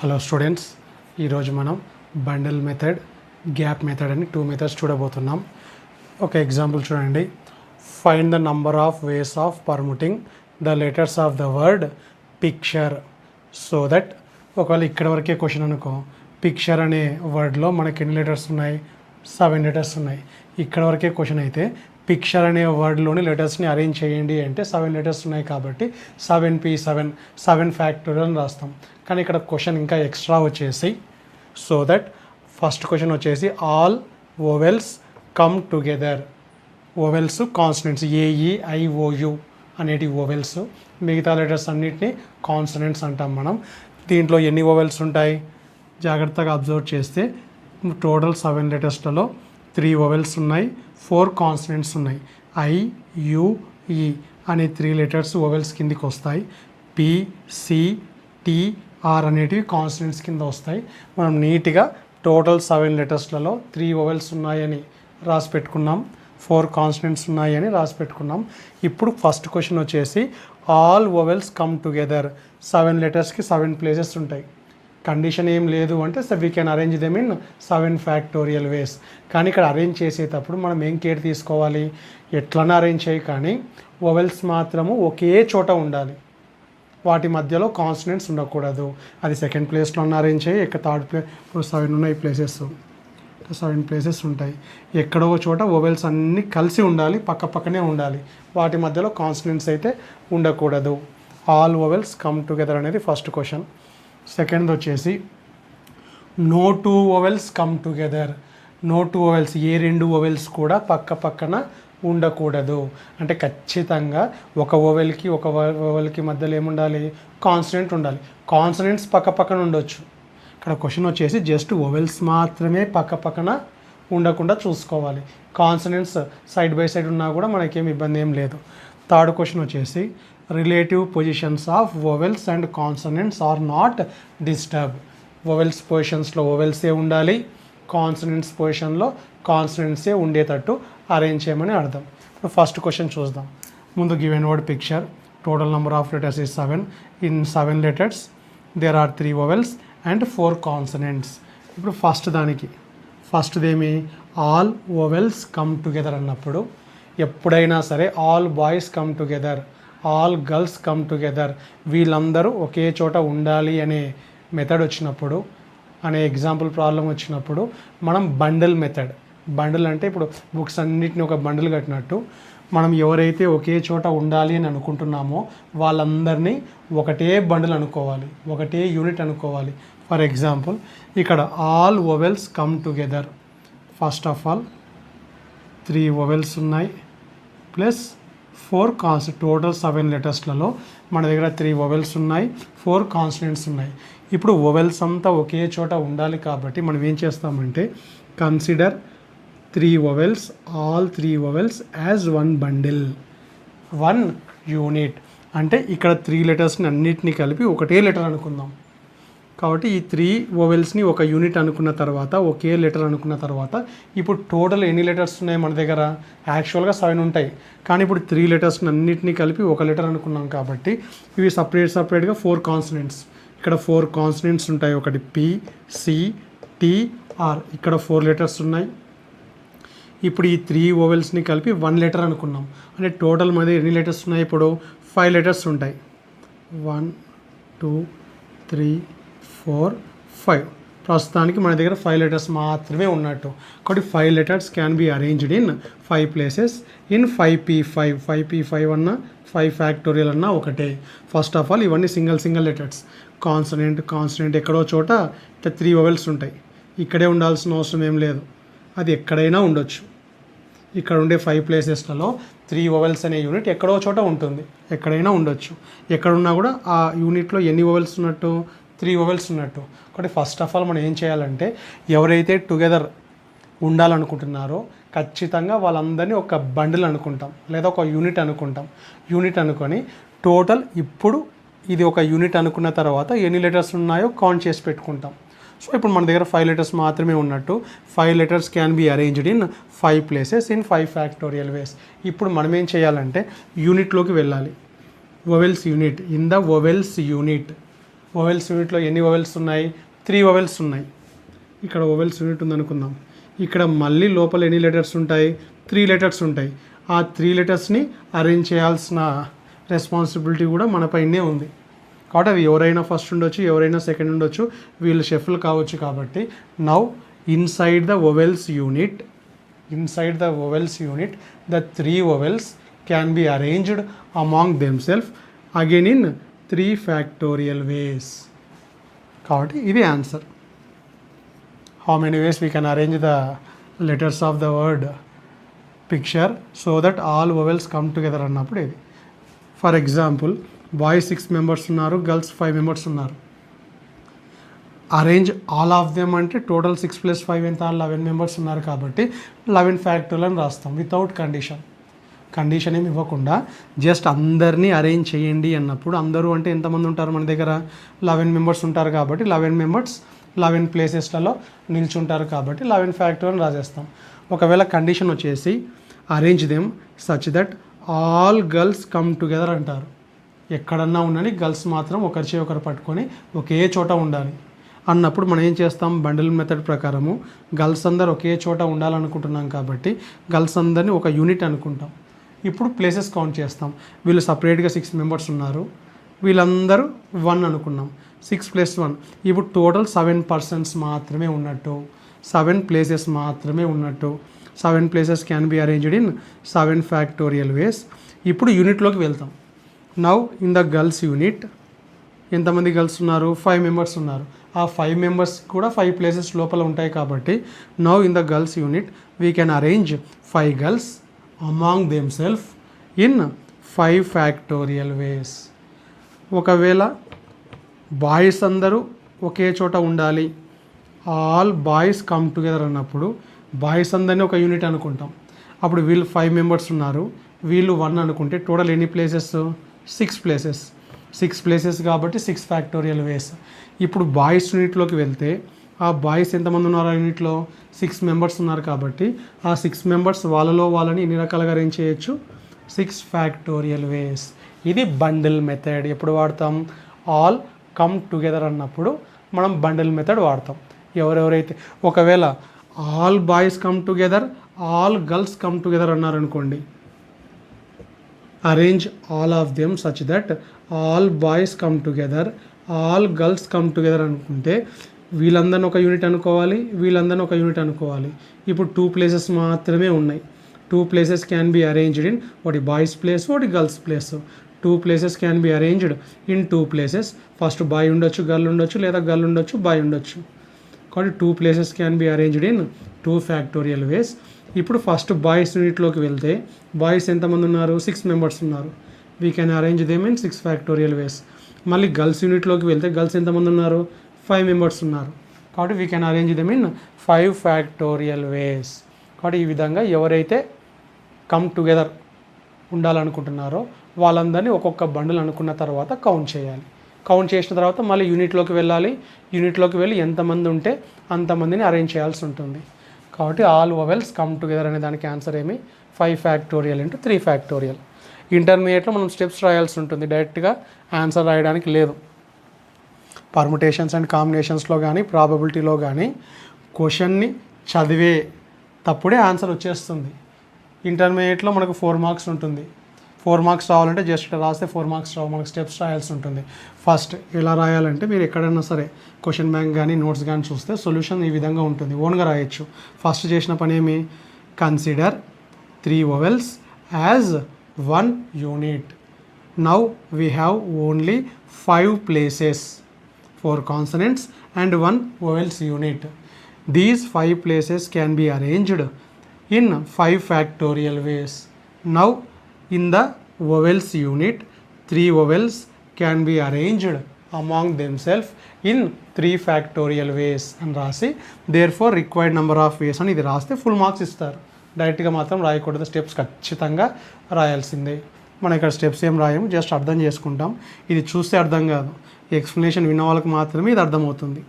Hello students, ఈరోజు మనం bundle method, gap method అని 2 మెథడ్స్ చూడబోతున్నాం. ఒక ఎగ్జాంపుల్ చూడండి. Find the number of ways of permuting the letters of the word picture so that, ఒకవేళ ఇక్కడ వరకే క్వశ్చన్ అనుకో, పిక్చర్ అనే వర్డ్లో మనకి ఎన్ని లెటర్స్ ఉన్నాయి? 7 లెటర్స్ ఉన్నాయి. ఇక్కడ వరకే క్వశ్చన్ అయితే పిక్చర్ అనే వర్డ్లోని లెటర్స్ని అరేంజ్ చేయండి అంటే 7 లెటర్స్ ఉన్నాయి కాబట్టి 7 ఫ్యాక్టోరియల్ అని రాస్తాం. కానీ ఇక్కడ క్వశ్చన్ ఇంకా ఎక్స్ట్రా వచ్చేసి, సో దట్ ఫస్ట్ క్వశ్చన్ వచ్చేసి all vowels come together. Vowels consonants AEIOU అనేటి ఓవెల్స్, మిగతా లెటర్స్ అన్నిటిని కాన్సనెంట్స్ అంటాం మనం. దీంట్లో ఎన్ని ఓవెల్స్ ఉంటాయి జాగ్రత్తగా అబ్జర్వ్ చేస్తే టోటల్ 7 లెటర్స్లలో 3 ఓవెల్స్ ఉన్నాయి, 4 కాన్సనెంట్స్ ఉన్నాయి. IUE అనే 3 లెటర్స్ ఓవెల్స్ కిందికి వస్తాయి. PCTR అనేటివి కాన్సనెంట్స్ కింద వస్తాయి. మనం నీట్గా టోటల్ 7 లెటర్స్లలో 3 ఓవెల్స్ ఉన్నాయని రాసి పెట్టుకున్నాం, 4 కాన్సనెంట్స్ ఉన్నాయని రాసి పెట్టుకున్నాం. ఇప్పుడు ఫస్ట్ క్వశ్చన్ వచ్చేసి all vowels come together. 7 లెటర్స్కి 7 places ఉంటాయి. కండిషన్ ఏం లేదు అంటే we can arrange them in 7 factorial వేస్. కానీ ఇక్కడ అరేంజ్ చేసేటప్పుడు మనం ఏం కేర్ తీసుకోవాలి? ఎట్లన్నా అరేంజ్ చేయి, కానీ ఓవెల్స్ మాత్రము ఒకే చోట ఉండాలి, వాటి మధ్యలో కాన్సనెంట్స్ ఉండకూడదు. అది సెకండ్ ప్లేస్లో అరేంజ్ చేయి, థర్డ్ ప్లేస్. ఇప్పుడు 7 ఉన్నాయి ప్లేసెస్, 7 ప్లేసెస్ ఉంటాయి. ఎక్కడో చోట ఓవెల్స్ అన్నీ కలిసి ఉండాలి, పక్క పక్కనే ఉండాలి, వాటి మధ్యలో కాన్సనెంట్స్ అయితే ఉండకూడదు. ఆల్ ఓవెల్స్ కమ్ టుగెదర్ అనేది ఫస్ట్ క్వశ్చన్. సెకండ్ వచ్చేసి no 2 vowels come together. No 2 vowels, ఏ 2 ఓవెల్స్ కూడా పక్క పక్కన ఉండకూడదు. అంటే ఖచ్చితంగా ఒక ఓవెల్కి ఒక ఓవెల్కి మధ్యలో ఏముండాలి? కాన్సనెంట్ ఉండాలి. కాన్సనెంట్స్ పక్క పక్కన ఉండొచ్చు. ఇక్కడ క్వశ్చన్ వచ్చేసి జస్ట్ ఓవెల్స్ మాత్రమే పక్క పక్కన ఉండకుండా చూసుకోవాలి. కాన్సనెంట్స్ సైడ్ బై సైడ్ ఉన్నా కూడా మనకేం ఇబ్బంది ఏం లేదు. థర్డ్ క్వశ్చన్ వచ్చేసి relative positions of vowels and consonants are not disturb. Vowels పొజిషన్స్లో ఓవెల్సే ఉండాలి, కాన్సనెంట్స్ పొజిషన్లో కాన్సనెంట్సే ఉండేటట్టు అరేంజ్ చేయమని అర్థం. ఇప్పుడు ఫస్ట్ క్వశ్చన్ చూద్దాం. ముందు given word picture, total number of letters is 7. In 7 letters there are 3 vowels and 4 consonants. ఇప్పుడు ఫస్ట్దేమి ఆల్ ఓవెల్స్ కమ్ టుగెదర్ అన్నప్పుడు, ఎప్పుడైనా సరే all boys come together, all girls come together, వీళ్ళందరూ ఒకే చోట ఉండాలి అనే మెథడ్ వచ్చినప్పుడు, అనే ఎగ్జాంపుల్ ప్రాబ్లం వచ్చినప్పుడు మనం బండిల్ మెథడ్, బండిల్ అంటే ఇప్పుడు బుక్స్ అన్నిటిని ఒక బండిల్ కట్టినట్టు మనం ఎవరైతే ఒకే చోట ఉండాలి అని అనుకుంటున్నామో వాళ్ళందరినీ ఒకటే బండిల్ అనుకోవాలి, ఒకటే యూనిట్ అనుకోవాలి. ఫర్ ఎగ్జాంపుల్ ఇక్కడ all vowels come together. First of all 3 vowels ఉన్నాయి ప్లస్ 4 టోటల్ 7 లెటర్స్లలో మన దగ్గర 3 ఓవెల్స్ ఉన్నాయి, 4 కాన్సనెంట్స్ ఉన్నాయి. ఇప్పుడు ఓవెల్స్ అంతా ఒకే చోట ఉండాలి కాబట్టి మనం ఏం చేస్తామంటే consider 3 vowels, all 3 vowels as 1 bundle, 1 unit. అంటే ఇక్కడ 3 లెటర్స్ని అన్నిటినీ కలిపి ఒకటే లెటర్ అనుకుందాం. కాబట్టి ఈ 3 ఓవెల్స్ని ఒక యూనిట్ అనుకున్న తర్వాత, ఒకే లెటర్ అనుకున్న తర్వాత, ఇప్పుడు టోటల్ ఎన్ని లెటర్స్ ఉన్నాయి మన దగ్గర? యాక్చువల్గా 7 ఉంటాయి, కానీ ఇప్పుడు 3 లెటర్స్ని అన్నిటినీ కలిపి ఒక లెటర్ అనుకున్నాం కాబట్టి ఇవి సపరేట్గా 4 కాన్సనెంట్స్. ఇక్కడ 4 కాన్సనెంట్స్ ఉంటాయి. ఒకటి PCTR, ఇక్కడ 4 లెటర్స్ ఉన్నాయి. ఇప్పుడు ఈ 3 ఓవెల్స్ని కలిపి 1 లెటర్ అనుకున్నాం. అంటే టోటల్ మన ఎన్ని లెటర్స్ ఉన్నాయి? ఇప్పుడు 5 లెటర్స్ ఉంటాయి. 1 2 3 4 5. ప్రస్తుతానికి మన దగ్గర 5 లెటర్స్ మాత్రమే ఉన్నట్టు. కాబట్టి 5 letters can be arranged in 5 places in 5P5. 5P5 అన్న 5 ఫ్యాక్టోరియల్ అన్న ఒకటే. ఫస్ట్ ఆఫ్ ఆల్ ఇవన్నీ సింగిల్ లెటర్స్. కాన్సనెంట్ ఎక్కడో చోట 3 ఓవెల్స్ ఉంటాయి. ఇక్కడే ఉండాల్సిన అవసరం ఏం లేదు, అది ఎక్కడైనా ఉండొచ్చు. ఇక్కడ ఉండే 5 ప్లేసెస్లలో 3 ఓవెల్స్ అనే యూనిట్ ఎక్కడో చోట ఉంటుంది, ఎక్కడైనా ఉండొచ్చు. ఎక్కడున్నా కూడా ఆ యూనిట్లో ఎన్ని ఓవెల్స్ ఉన్నట్టు? 3 ఓవెల్స్ ఉన్నట్టు. కాబట్టి ఫస్ట్ ఆఫ్ ఆల్ మనం ఏం చేయాలంటే ఎవరైతే టుగెదర్ ఉండాలనుకుంటున్నారో ఖచ్చితంగా వాళ్ళందరినీ ఒక బండిల్ అనుకుంటాం, లేదా ఒక యూనిట్ అనుకుంటాం. యూనిట్ అనుకొని టోటల్ ఇప్పుడు ఇది ఒక యూనిట్ అనుకున్న తర్వాత ఎన్ని లెటర్స్ ఉన్నాయో కౌంట్ చేసి పెట్టుకుంటాం. సో ఇప్పుడు మన దగ్గర 5 లెటర్స్ మాత్రమే ఉన్నట్టు. 5 letters can be arranged in 5 places in 5 factorial ways. ఇప్పుడు మనం ఏం చేయాలంటే యూనిట్లోకి వెళ్ళాలి. Vowels unit, in the vowels unit vowels యూనిట్లో ఎన్ని వొవెల్స్ ఉన్నాయి? 3 వొవెల్స్ ఉన్నాయి. ఇక్కడ వొవెల్స్ యూనిట్ ఉందనుకుందాం. ఇక్కడ మళ్ళీ లోపల ఎన్ని లెటర్స్ ఉంటాయి? 3 లెటర్స్ ఉంటాయి. ఆ 3 లెటర్స్ని అరేంజ్ చేయాల్సిన రెస్పాన్సిబిలిటీ కూడా మన పైనే ఉంది. కాబట్టి అవి ఎవరైనా ఫస్ట్ ఉండొచ్చు, ఎవరైనా సెకండ్ ఉండొచ్చు, వీళ్ళు షఫుల్ కావచ్చు. కాబట్టి now inside the vowels unit the 3 vowels can be arranged among themselves again in 3 factorial ways. కాబట్టి ఇది answer. How many ways we can arrange the letters of the word picture so that all vowels come together అన్నప్పుడు ఇది. For example boys 6 members ఉన్నారు, girls 5 members ఉన్నారు. Arrange all of them అంటే total 6 + 5 ఎంత? 11 members ఉన్నారు కాబట్టి 11 factorial అని రాస్తాం వితౌట్ కండిషన్ ఏమి ఇవ్వకుండా జస్ట్ అందరినీ అరేంజ్ చేయండి అన్నప్పుడు, అందరూ అంటే ఎంతమంది ఉంటారు మన దగ్గర? 11 మెంబర్స్ ఉంటారు కాబట్టి 11 మెంబర్స్ 11 ప్లేసెస్లలో నిల్చుంటారు కాబట్టి 11 ఫ్యాక్టోరియల్ రాసేస్తాం. ఒకవేళ కండిషన్ వచ్చేసి arrange them such that all girls come together అంటారు. ఎక్కడన్నా ఉన్నది గర్ల్స్ మాత్రం ఒకరి చేయి ఒకరు పట్టుకొని ఒకే చోట ఉండాలి అన్నప్పుడు మనం ఏం చేస్తాం? బండిల్ మెథడ్ ప్రకారము గర్ల్స్ అందరు ఒకే చోట ఉండాలనుకుంటున్నాం కాబట్టి గర్ల్స్ అందరినీ ఒక యూనిట్ అనుకుంటాం. ఇప్పుడు ప్లేసెస్ కౌంట్ చేస్తాం. వీళ్ళు సపరేట్గా 6 మెంబర్స్ ఉన్నారు, వీళ్ళందరూ 1 అనుకున్నాం. 6 + 1 ఇప్పుడు టోటల్ 7 పర్సన్స్ మాత్రమే ఉన్నట్టు, 7 ప్లేసెస్ మాత్రమే ఉన్నట్టు. 7 places can be arranged in 7 factorial ways. ఇప్పుడు యూనిట్లోకి వెళ్తాం. Now in the girls unit ఎంతమంది గర్ల్స్ ఉన్నారు? 5 మెంబర్స్ ఉన్నారు. ఆ 5 మెంబర్స్ కూడా 5 ప్లేసెస్ లోపల ఉంటాయి కాబట్టి now in the girls unit we can arrange 5 girls among themself in 5 factorial వేస్. ఒకవేళ బాయ్స్ అందరూ ఒకే చోట ఉండాలి, ఆల్ బాయ్స్ కమ్ టుగెదర్ అన్నప్పుడు బాయ్స్ అందరినీ ఒక యూనిట్ అనుకుంటాం. అప్పుడు వీళ్ళు 5 మెంబర్స్ ఉన్నారు, వీళ్ళు 1 అనుకుంటే టోటల్ ఎన్ని ప్లేసెస్? 6 ప్లేసెస్. 6 ప్లేసెస్ కాబట్టి 6 ఫ్యాక్టోరియల్ వేస్. ఇప్పుడు బాయ్స్ యూనిట్లోకి వెళ్తే ఆ బాయ్స్ ఎంతమంది ఉన్నారు? ఆ యూనిట్లో 6 మెంబర్స్ ఉన్నారు కాబట్టి ఆ 6 మెంబర్స్ వాళ్ళని ఎన్ని రకాలుగా అరేంజ్ చేయొచ్చు? 6 ఫ్యాక్టోరియల్ వేస్. ఇది బండిల్ మెథడ్. ఎప్పుడు వాడతాం? ఆల్ కమ్ టుగెదర్ అన్నప్పుడు మనం బండిల్ మెథడ్ వాడతాం. ఎవరెవరైతే ఒకవేళ all boys come together, all girls come together అన్నారనుకోండి, arrange all of them such that all boys come together, all girls come together అనుకుంటే వీళ్ళందరిని ఒక యూనిట్ అనుకోవాలి, వీళ్ళందరిని ఒక యూనిట్ అనుకోవాలి. ఇప్పుడు 2 ప్లేసెస్ మాత్రమే ఉన్నాయి. 2 places can be arranged in ఒకటి బాయ్స్ ప్లేస్, ఒకటి girls place. 2 places can be arranged in 2 places. First boy ఉండొచ్చు, గర్ల్ ఉండొచ్చు, లేదా గర్ల్ ఉండొచ్చు, బాయ్ ఉండొచ్చు. కాబట్టి 2 places can be arranged in 2 factorial ways. ఇప్పుడు ఫస్ట్ బాయ్స్ యూనిట్లోకి వెళ్తే బాయ్స్ ఎంతమంది ఉన్నారు? 6 మెంబర్స్ ఉన్నారు. We can arrange them in 6 factorial వేస్. మళ్ళీ గర్ల్స్ యూనిట్లోకి వెళ్తే గర్ల్స్ ఎంతమంది ఉన్నారు? 5 మెంబర్స్ ఉన్నారు. కాబట్టి we can arrange them in 5 factorial వేస్. కాబట్టి ఈ విధంగా ఎవరైతే కమ్ టుగెదర్ ఉండాలనుకుంటున్నారో వాళ్ళందరినీ ఒక్కొక్క బండిల్ అనుకున్న తర్వాత కౌంట్ చేయాలి. కౌంట్ చేసిన తర్వాత మళ్ళీ యూనిట్లోకి వెళ్ళాలి. యూనిట్లోకి వెళ్ళి ఎంతమంది ఉంటే అంతమందిని అరేంజ్ చేయాల్సి ఉంటుంది. కాబట్టి ఆల్ వొవెల్స్ కమ్ టుగెదర్ అనే దానికి ఆన్సర్ ఏమి? 5 ఫ్యాక్టోరియల్ ఇంటూ 3 ఫ్యాక్టోరియల్. ఇంటర్మీడియట్లో మనం స్టెప్స్ రాయాల్సి ఉంటుంది, డైరెక్ట్గా ఆన్సర్ రాయడానికి లేదు. పర్ముటేషన్స్ అండ్ కాంబినేషన్స్లో కానీ ప్రాబబిలిటీలో కానీ క్వశ్చన్ని చదివే తప్పుడే ఆన్సర్ వచ్చేస్తుంది. ఇంటర్మీడియట్లో మనకు 4 మార్క్స్ ఉంటుంది. 4 మార్క్స్ రావాలంటే జస్ట్ రాస్తే 4 మార్క్స్ రావు, మనకు స్టెప్స్ రాయాల్సి ఉంటుంది. ఫస్ట్ ఎలా రాయాలంటే మీరు ఎక్కడైనా సరే క్వశ్చన్ బ్యాంక్ కానీ నోట్స్ కానీ చూస్తే సొల్యూషన్ ఈ విధంగా ఉంటుంది, ఓన్గా రాయొచ్చు. ఫస్ట్ చేసిన పని ఏమి? Consider 3 vowels as 1 unit. Now we have only 5 places, 4 consonants and 1 vowels unit. These 5 places can be arranged in 5 factorial ways. Now in the vowels unit 3 vowels can be arranged among themselves in 3 factorial ways అని రాసి therefore required number of ways అని ఇది రాస్తే full marks ఇస్తారు. డైరెక్ట్గా మాత్రం రాయకూడదు, steps ఖచ్చితంగా రాయాల్సిందే. మనం ఇక్కడ స్టెప్స్ ఏం రాయము, జస్ట్ అర్థం చేసుకుంటాం. ఇది చూస్తే అర్థం కాదు, ఎక్స్ప్లెనేషన్ విన్న వాళ్ళకి మాత్రమే ఇది అర్థమవుతుంది.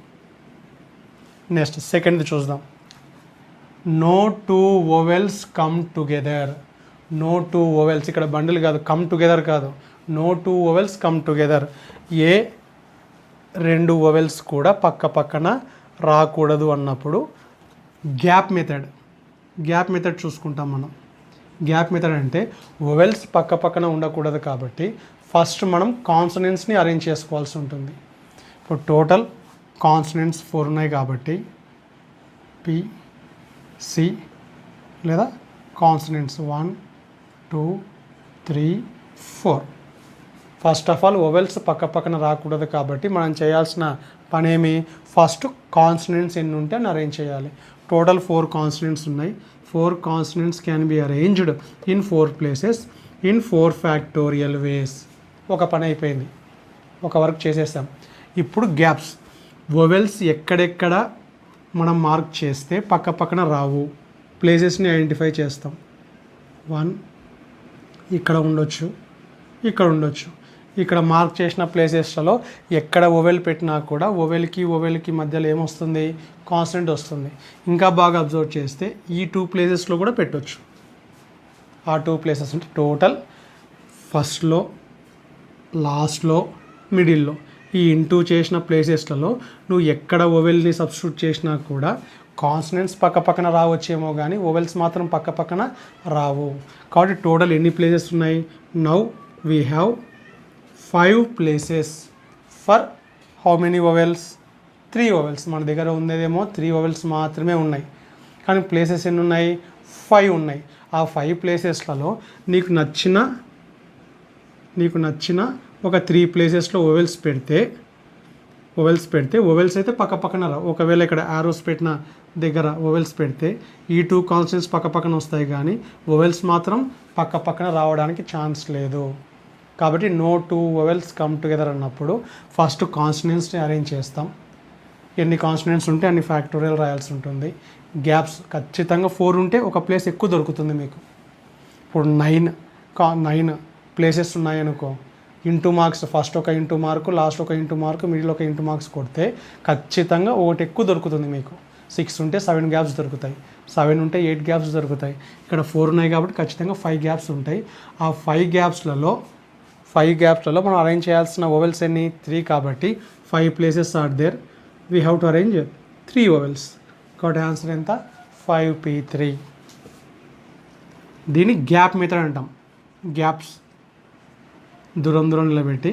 నెక్స్ట్ సెకండ్ది చూద్దాం. No 2 vowels come together. No 2 vowels, ఇక్కడ బండిల్ కాదు, కమ్ టుగెదర్ కాదు, నో 2 వొవెల్స్ కమ్ టుగెదర్. ఏ రెండు వొవెల్స్ కూడా పక్క పక్కన రాకూడదు అన్నప్పుడు గ్యాప్ మెథడ్ చూసుకుంటాం మనం. గ్యాప్ మెథడ్ అంటే వొవెల్స్ పక్క పక్కన ఉండకూడదు కాబట్టి ఫస్ట్ మనం కాన్సనెంట్స్ని అరేంజ్ చేసుకోవాల్సి ఉంటుంది. ఇప్పుడు టోటల్ కాన్సనెంట్స్ 4 ఉన్నాయి కాబట్టి పి సి లేదా consonants 1 2 3 4. First of all vowels పక్క పక్కన రాకూడదు కాబట్టి మనం చేయాల్సిన పని ఏమి, ఫస్ట్ కాన్సనెంట్స్ ఎన్ని ఉంటే అని అరేంజ్ చేయాలి. టోటల్ 4 కాన్సనెంట్స్ ఉన్నాయి. 4 consonants can be arranged in 4 places in 4 factorial వేస్. ఒక పని అయిపోయింది, ఒక వర్క్ చేసేసాం. ఇప్పుడు గ్యాప్స్, వొవెల్స్ ఎక్కడెక్కడ మనం మార్క్ చేస్తే పక్క పక్కన రావు ప్లేసెస్ని ఐడెంటిఫై చేస్తాం. 1 ఇక్కడ ఉండొచ్చు, ఇక్కడ ఉండొచ్చు. ఇక్కడ మార్క్ చేసిన ప్లేసెస్లలో ఎక్కడ వొవెల్ పెట్టినా కూడా వొవెల్కి మధ్యలో ఏమొస్తుంది, కాన్స్టెంట్ వస్తుంది. ఇంకా బాగా అబ్జర్వ్ చేస్తే ఈ 2 ప్లేసెస్లో కూడా పెట్టవచ్చు. ఆ 2 ప్లేసెస్ అంటే టోటల్ ఫస్ట్లో, లాస్ట్లో, మిడిల్లో ఈ ఇంటూ చేసిన ప్లేసెస్లలో నువ్వు ఎక్కడ వొవెల్ని సబ్స్టిట్యూట్ చేసినా కూడా కాన్సనెంట్స్ పక్క పక్కన రావచ్చేమో కానీ వొవెల్స్ మాత్రం పక్క పక్కన రావు. కాబట్టి టోటల్ ఎన్ని ప్లేసెస్ ఉన్నాయి, now we have 5 places for how many vowels, 3 vowels. మన దగ్గర ఉండేదేమో 3 వొవెల్స్ మాత్రమే ఉన్నాయి, కానీ ప్లేసెస్ ఎన్ని ఉన్నాయి, 5 ఉన్నాయి. ఆ 5 ప్లేసెస్లలో నీకు నచ్చిన ఒక 3 ప్లేసెస్లో వొవెల్స్ పెడితే వొవెల్స్ అయితే పక్క పక్కన రావు. ఒకవేళ ఇక్కడ యారోస్ పెట్టిన దగ్గర వొవెల్స్ పెడితే ఈ 2 కాన్స్టెంట్స్ పక్క పక్కన వస్తాయి, కానీ వొవెల్స్ మాత్రం పక్క పక్కన రావడానికి ఛాన్స్ లేదు. కాబట్టి నో 2 వొవెల్స్ కమ్ టుగెదర్ అన్నప్పుడు ఫస్ట్ కాన్స్టెంట్స్ని అరేంజ్ చేస్తాం. ఎన్ని కాన్స్టెంట్స్ ఉంటే అన్ని ఫ్యాక్టోరియల్ రాయాల్సి ఉంటుంది. గ్యాప్స్ ఖచ్చితంగా 4 ఉంటే ఒక ప్లేస్ ఎక్కువ దొరుకుతుంది మీకు. ఇప్పుడు 9 ప్లేసెస్ ఉన్నాయనుకో, ఇంటూ మార్క్స్, ఫస్ట్ ఒక ఇంటూ మార్కు, లాస్ట్ ఒక ఇంటూ మార్కు, మిడిల్ ఒక ఇంటూ మార్క్స్ కొడితే ఖచ్చితంగా ఒకటి ఎక్కువ దొరుకుతుంది మీకు. 6 ఉంటే 7 గ్యాప్స్ దొరుకుతాయి, 7 ఉంటే 8 గ్యాప్స్ దొరుకుతాయి. ఇక్కడ 4 ఉన్నాయి కాబట్టి ఖచ్చితంగా 5 గ్యాప్స్ ఉంటాయి. ఆ 5 గ్యాప్స్లలో మనం అరేంజ్ చేయాల్సిన వొవెల్స్ ఎన్ని, 3 కాబట్టి 5 places are there, we have to arrange 3 vowels. కాబట్టి ఆన్సర్ ఎంత, 5p3. దీన్ని గ్యాప్ మెథడ్ అంటాం. గ్యాప్స్ దూరం నిలబెట్టి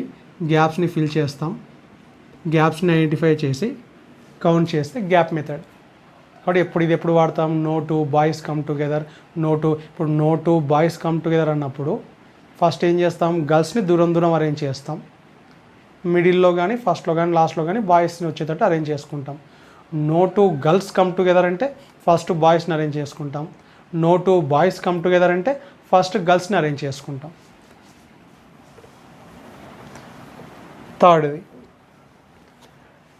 గ్యాప్స్ని ఫిల్ చేస్తాం. గ్యాప్స్ని ఐడెంటిఫై చేసి కౌంట్ చేస్తే గ్యాప్ మెథడ్. కాబట్టి ఎప్పుడు వాడతాం, నో 2 బాయ్స్ కమ్ టుగెదర్, ఇప్పుడు నో 2 బాయ్స్ కమ్ టుగెదర్ అన్నప్పుడు ఫస్ట్ ఏం చేస్తాం, గర్ల్స్ని దూరం అరేంజ్ చేస్తాం. మిడిల్లో కానీ ఫస్ట్లో కానీ లాస్ట్లో కానీ బాయ్స్ని వచ్చేటట్టు అరేంజ్ చేసుకుంటాం. నో 2 గర్ల్స్ కమ్ టుగెదర్ అంటే ఫస్ట్ బాయ్స్ని అరేంజ్ చేసుకుంటాం. నో 2 బాయ్స్ కమ్ టుగెదర్ అంటే ఫస్ట్ గర్ల్స్ని అరేంజ్ చేసుకుంటాం. థర్డ్ది,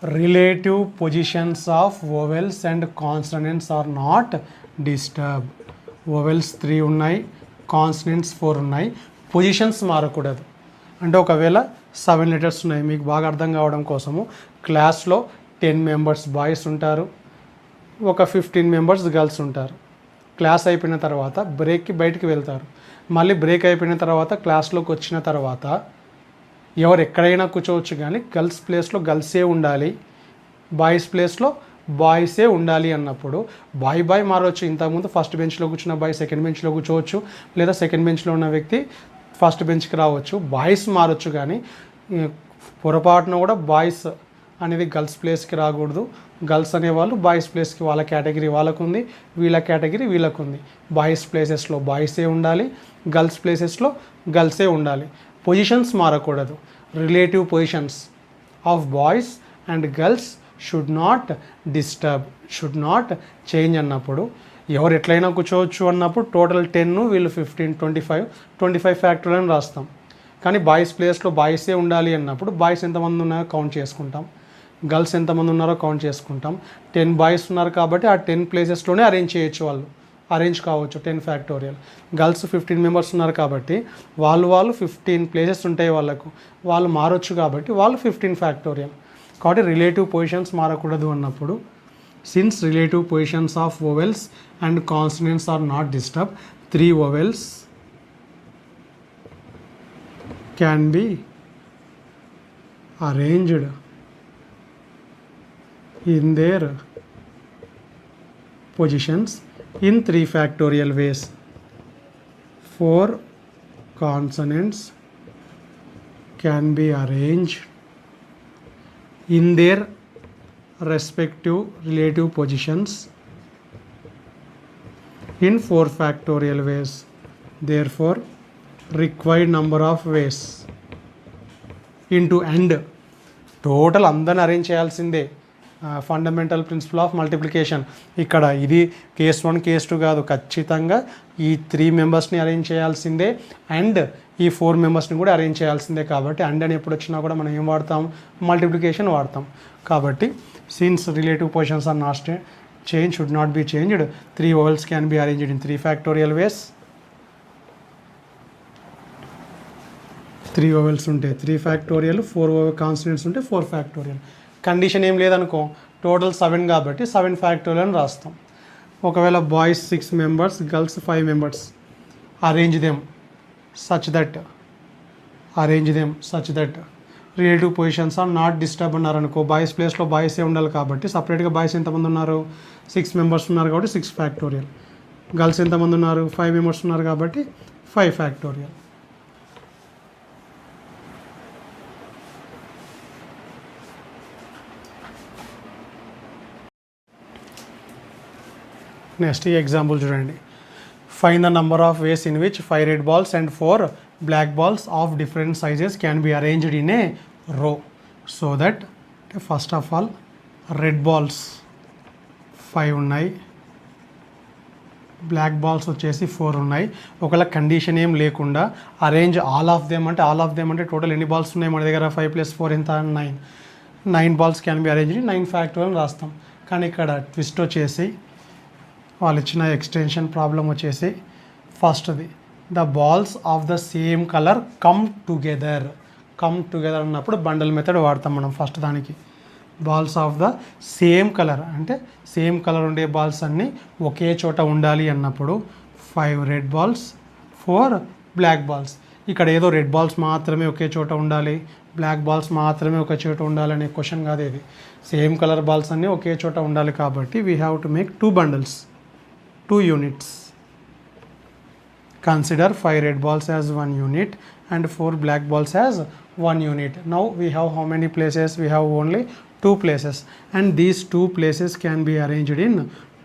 relative positions of vowels and consonants are not disturb. Vowels 3 ఉన్నాయి, కాన్సనెంట్స్ 4 ఉన్నాయి, పొజిషన్స్ మారకూడదు. అంటే ఒకవేళ 7 లెటర్స్ ఉన్నాయి, మీకు బాగా అర్థం కావడం కోసము క్లాస్లో 10 మెంబర్స్ బాయ్స్ ఉంటారు, ఒక 15 మెంబర్స్ గర్ల్స్ ఉంటారు. క్లాస్ అయిపోయిన తర్వాత బ్రేక్కి బయటికి వెళ్తారు. మళ్ళీ బ్రేక్ అయిపోయిన తర్వాత క్లాస్లోకి వచ్చిన తర్వాత ఎవరు ఎక్కడైనా కూర్చోవచ్చు, కానీ గర్ల్స్ ప్లేస్లో గర్ల్సే ఉండాలి, బాయ్స్ ప్లేస్లో బాయ్సే ఉండాలి అన్నప్పుడు బాయ్ మారవచ్చు. ఇంతకుముందు ఫస్ట్ బెంచ్లో కూర్చున్న బాయ్ సెకండ్ బెంచ్లో కూర్చోవచ్చు, లేదా సెకండ్ బెంచ్లో ఉన్న వ్యక్తి ఫస్ట్ బెంచ్కి రావచ్చు. బాయ్స్ మారచ్చు, కానీ పొరపాటున కూడా బాయ్స్ అనేది గర్ల్స్ ప్లేస్కి రాకూడదు. గర్ల్స్ అనేవాళ్ళు బాయ్స్ ప్లేస్కి, వాళ్ళ కేటగిరీ వాళ్ళకు ఉంది, వీళ్ళ కేటగిరీ వీళ్ళకు ఉంది. బాయ్స్ ప్లేసెస్లో బాయ్సే ఉండాలి, గర్ల్స్ ప్లేసెస్లో గర్ల్సే ఉండాలి. పొజిషన్స్ మారకూడదు. Relative positions of boys and girls should not disturb, should not change అన్నప్పుడు ఎవరు ఎట్లయినా కూర్చోవచ్చు అన్నప్పుడు టోటల్ 10, వీళ్ళు 15, 25 ఫ్యాక్టర్లు అని రాస్తాం. కానీ బాయ్స్ ప్లేస్లో బాయ్సే ఉండాలి అన్నప్పుడు బాయ్స్ ఎంతమంది ఉన్నారో కౌంట్ చేసుకుంటాం, గర్ల్స్ ఎంతమంది ఉన్నారో కౌంట్ చేసుకుంటాం. 10 బాయ్స్ ఉన్నారు కాబట్టి ఆ 10 ప్లేసెస్లోనే అరేంజ్ చేయొచ్చు, అరేంజ్ కావచ్చు 10 ఫ్యాక్టోరియల్. గర్ల్స్ 15 మెంబర్స్ ఉన్నారు కాబట్టి వాళ్ళు 15 ప్లేసెస్ ఉంటాయి, వాళ్ళు మారొచ్చు కాబట్టి వాళ్ళు 15 ఫ్యాక్టోరియల్. కాబట్టి రిలేటివ్ పొజిషన్స్ మారకూడదు అన్నప్పుడు, since relative positions of vowels and consonants are not disturb, 3 vowels can be arranged in their positions in 3 factorial ways. 4 consonants can be arranged in their respective relative positions in 4 factorial ways. Therefore, required number of ways into and total అందరిని arrange చేయాల్సిందే. Fundamental principal of multiplication. ఇక్కడ ఇది case 1 case 2 కాదు, ఖచ్చితంగా ఈ 3 మెంబర్స్ని arrange చేయాల్సిందే and ఈ 4 మెంబర్స్ని కూడా అరేంజ్ చేయాల్సిందే. కాబట్టి అండ్ అని ఎప్పుడు వచ్చినా కూడా మనం ఏం వాడతాం, మల్టిప్లికేషన్ వాడతాం. కాబట్టి since relative positions are not change should not be changed, 3 vowels can be arranged in 3 factorial ways. 3 vowels ఉంటే 3 factorial, 4 కాన్స్టెంట్స్ ఉంటే 4 factorial. కండిషన్ ఏం లేదనుకో, టోటల్ 7 కాబట్టి 7 factorial అని రాస్తాం. ఒకవేళ boys 6 members, girls 5 members, arrange them such that relative positions are not disturb అన్నారు అనుకో, బాయ్స్ ప్లేస్లో బాయ్సే ఉండాలి కాబట్టి సపరేట్గా బాయ్స్ ఎంతమంది ఉన్నారు, 6 members ఉన్నారు కాబట్టి 6 factorial. గర్ల్స్ ఎంతమంది ఉన్నారు, 5 members ఉన్నారు కాబట్టి 5 factorial. నెక్స్ట్ ఈ ఎగ్జాంపుల్ చూడండి. Find the number of ways in which 5 red balls and 4 black balls of different sizes can be arranged in a row so that first of all red balls 5 ఉన్నాయి, black balls వచ్చేసి 4 ఉన్నాయి. ఒకవేళ condition ఏం లేకుండా arrange all of them అంటే total ఎన్ని balls ఉన్నాయి మన దగ్గర, 5 + 4 ఎంత, 9 balls can be arranged 9 factorial అని రాస్తాం. కానీ ఇక్కడ ట్విస్ట్ వచ్చేసి వాళ్ళు ఇచ్చిన ఎక్స్టెన్షన్ ప్రాబ్లం వచ్చేసి ఫస్ట్ది, the balls of the same colour come together అన్నప్పుడు బండల్ మెథడ్ వాడతాం మనం. ఫస్ట్ దానికి balls of the same colour అంటే సేమ్ కలర్ ఉండే బాల్స్ అన్నీ ఒకే చోట ఉండాలి అన్నప్పుడు 5 red balls, 4 black balls. ఇక్కడ ఏదో రెడ్ బాల్స్ మాత్రమే ఒకే చోట ఉండాలి, బ్లాక్ బాల్స్ మాత్రమే ఒకే చోట ఉండాలి అనే క్వశ్చన్ కాదు ఇది. సేమ్ కలర్ బాల్స్ అన్నీ ఒకే చోట ఉండాలి కాబట్టి we have to make 2 bundles, 2 units. Consider 5 red balls as 1 unit and 4 black balls as 1 unit. Now we have how many places? We have only 2 places and these 2 places can be arranged in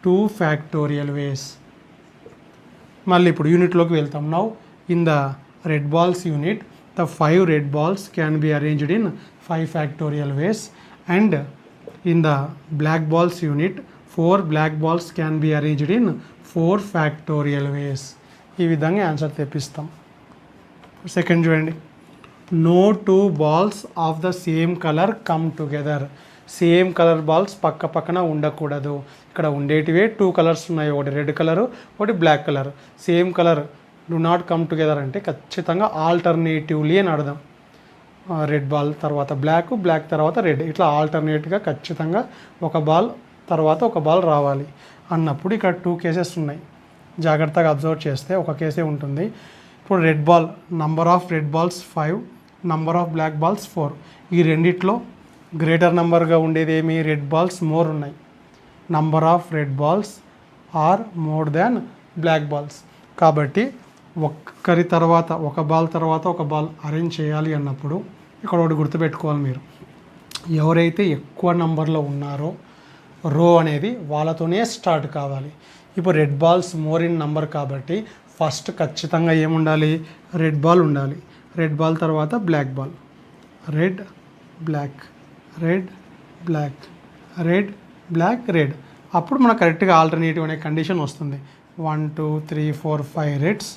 2 factorial ways. మళ్ళీ ఇప్పుడు యూనిట్లోకి వెళ్తాం. Now in the red balls unit the 5 red balls can be arranged in 5 factorial ways and in the black balls unit 4 black balls can be arranged in 4 factorial ways. ఈ విధంగా answer తెప్పిస్తాం. Second చూడండి, no 2 balls of the same colour come together. Same colour balls పక్క పక్కన ఉండకూడదు. ఇక్కడ ఉండేటివే 2 colours ఉన్నాయి, ఒకటి రెడ్ కలరు ఒకటి black colour. Same colour do not come together అంటే ఖచ్చితంగా ఆల్టర్నేటివ్లీ అని అర్థం. రెడ్ బాల్ తర్వాత బ్లాక్ తర్వాత రెడ్, ఇట్లా ఆల్టర్నేట్గా ఖచ్చితంగా ఒక బాల్ తర్వాత ఒక బాల్ రావాలి అన్నప్పుడు ఇక్కడ 2 కేసెస్ ఉన్నాయి. జాగ్రత్తగా అబ్జర్వ్ చేస్తే ఒక కేసే ఉంటుంది. ఇప్పుడు red ball, number of red balls 5, number of black balls 4. ఈ రెండిట్లో గ్రేటర్ నెంబర్గా ఉండేది ఏమి, రెడ్ బాల్స్ మోర్ ఉన్నాయి. Number of red balls are more than black balls. కాబట్టి ఒక్కరి తర్వాత ఒక బాల్ తర్వాత ఒక బాల్ అరేంజ్ చేయాలి అన్నప్పుడు ఇక్కడ ఒకటి గుర్తుపెట్టుకోవాలి మీరు, ఎవరైతే ఎక్కువ నంబర్లో ఉన్నారో రో అనేది వాళ్ళతోనే స్టార్ట్ కావాలి. ఇప్పుడు red balls more in number కాబట్టి ఫస్ట్ ఖచ్చితంగా ఏముండాలి, రెడ్ బాల్ ఉండాలి. రెడ్ బాల్ తర్వాత black ball, red black red black red black red. అప్పుడు మనకు కరెక్ట్గా ఆల్టర్నేటివ్ అనే కండిషన్ వస్తుంది. 1 2 3 4 5 రెడ్స్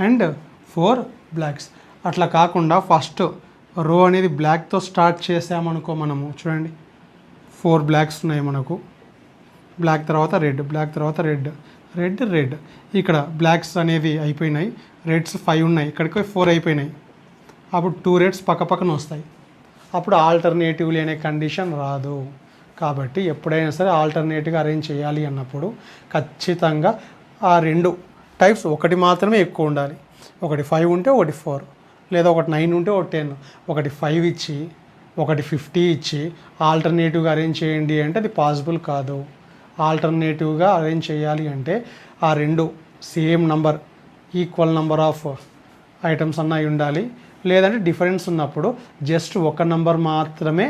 అండ్ 4 బ్లాక్స్. అట్లా కాకుండా ఫస్ట్ రో అనేది బ్లాక్తో స్టార్ట్ చేసామనుకో, మనము చూడండి 4 బ్లాక్స్ ఉన్నాయి మనకు, బ్లాక్ తర్వాత రెడ్, బ్లాక్ తర్వాత రెడ్, రెడ్ రెడ్. ఇక్కడ బ్లాక్స్ అనేది అయిపోయినాయి, రెడ్స్ 5 ఉన్నాయి, ఇక్కడికి 4 అయిపోయినాయి. అప్పుడు 2 రెడ్స్ పక్క పక్కన వస్తాయి. అప్పుడు ఆల్టర్నేటివ్లీ అనే కండిషన్ రాదు. కాబట్టి ఎప్పుడైనా సరే ఆల్టర్నేటివ్గా అరేంజ్ చేయాలి అన్నప్పుడు ఖచ్చితంగా ఆ 2 టైప్స్ ఒకటి మాత్రమే ఎక్కువ ఉండాలి. ఒకటి 5 ఉంటే ఒకటి 4, లేదా ఒకటి 9 ఉంటే ఒకటి 10. ఒకటి 5 ఇచ్చి ఒకటి 50 ఇచ్చి ఆల్టర్నేటివ్గా అరేంజ్ చేయండి అంటే అది పాసిబుల్ కాదు. ఆల్టర్నేటివ్గా అరేంజ్ చేయాలి అంటే ఆ రెండు same number, equal number of items అన్నవి ఉండాలి. లేదంటే డిఫరెన్స్ ఉన్నప్పుడు జస్ట్ ఒక నంబర్ మాత్రమే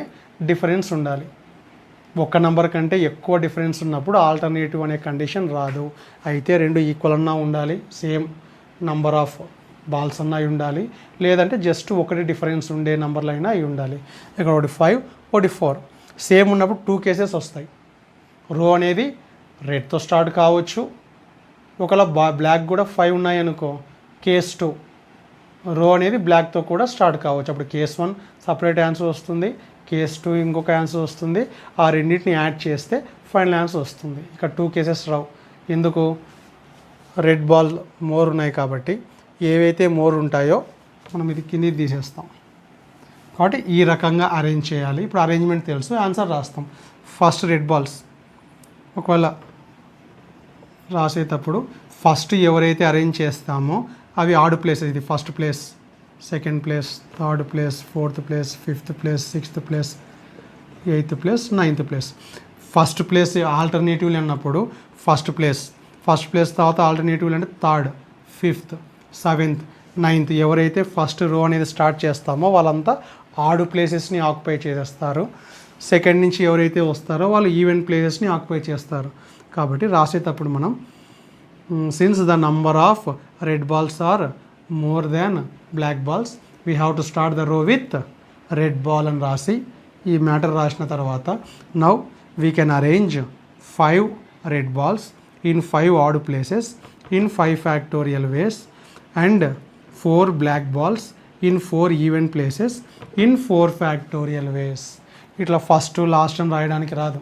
డిఫరెన్స్ ఉండాలి. ఒక నంబర్ కంటే ఎక్కువ డిఫరెన్స్ ఉన్నప్పుడు ఆల్టర్నేటివ్ అనే కండిషన్ రాదు. అయితే రెండు ఈక్వల్ అన్నా ఉండాలి, సేమ్ నంబర్ ఆఫ్ బాల్స్ అన్నా అయి ఉండాలి, లేదంటే జస్ట్ ఒకటి డిఫరెన్స్ ఉండే నంబర్లు అయినా అయి ఉండాలి. ఇక్కడ ఒకటి 5 ఒకటి 4 సేమ్ ఉన్నప్పుడు 2 కేసెస్ వస్తాయి. రో అనేది రెడ్తో స్టార్ట్ కావచ్చు, ఒకవేళ బ్లాక్ కూడా 5 ఉన్నాయి అనుకో, కేస్ 2 రో అనేది బ్లాక్తో కూడా స్టార్ట్ కావచ్చు. అప్పుడు కేస్ 1 సపరేట్ ఆన్సర్ వస్తుంది, కేస్ 2 ఇంకొక ఆన్సర్ వస్తుంది. ఆ రెండింటిని యాడ్ చేస్తే ఫైనల్ ఆన్సర్ వస్తుంది. ఇక్కడ 2 కేసెస్ రావు. ఎందుకు? రెడ్ బాల్ మోర్ ఉన్నాయి కాబట్టి. ఏవైతే మోర్ ఉంటాయో మనం ఇది కింది తీసేస్తాం. కాబట్టి ఈ రకంగా అరేంజ్ చేయాలి. ఇప్పుడు అరేంజ్మెంట్ తెలుసు, ఆన్సర్ రాస్తాం. ఫస్ట్ రెడ్ బాల్స్ ఒకవేళ రాసేటప్పుడు ఫస్ట్ ఎవరైతే అరేంజ్ చేస్తామో అవి ఆడ్ ప్లేసెస్. ఇది first place, second place, third place, fourth place, fifth place, sixth place, eighth place, ninth place. First place ఆల్టర్నేటివ్లు అన్నప్పుడు ఫస్ట్ ప్లేస్ తర్వాత ఆల్టర్నేటివ్లు అంటే థర్డ్, ఫిఫ్త్, సెవెంత్, నైన్త్. ఎవరైతే ఫస్ట్ రో అనేది స్టార్ట్ చేస్తామో వాళ్ళంతా ఆడు ప్లేసెస్ని ఆక్యుపై చేసేస్తారు. సెకండ్ నుంచి ఎవరైతే వస్తారో వాళ్ళు ఈవెన్ ప్లేసెస్ని ఆక్యుపై చేస్తారు. కాబట్టి రాసేటప్పుడు మనం since the number of red balls are more than black balls we have to start the row with red ball అని రాసి ఈ మ్యాటర్ రాసిన తర్వాత now we can arrange 5 red balls in 5 odd places in 5 factorial ways and 4 black balls in 4 even places in 4 factorial ways. ఇట్లా first last అని రాయడానికి రాదు.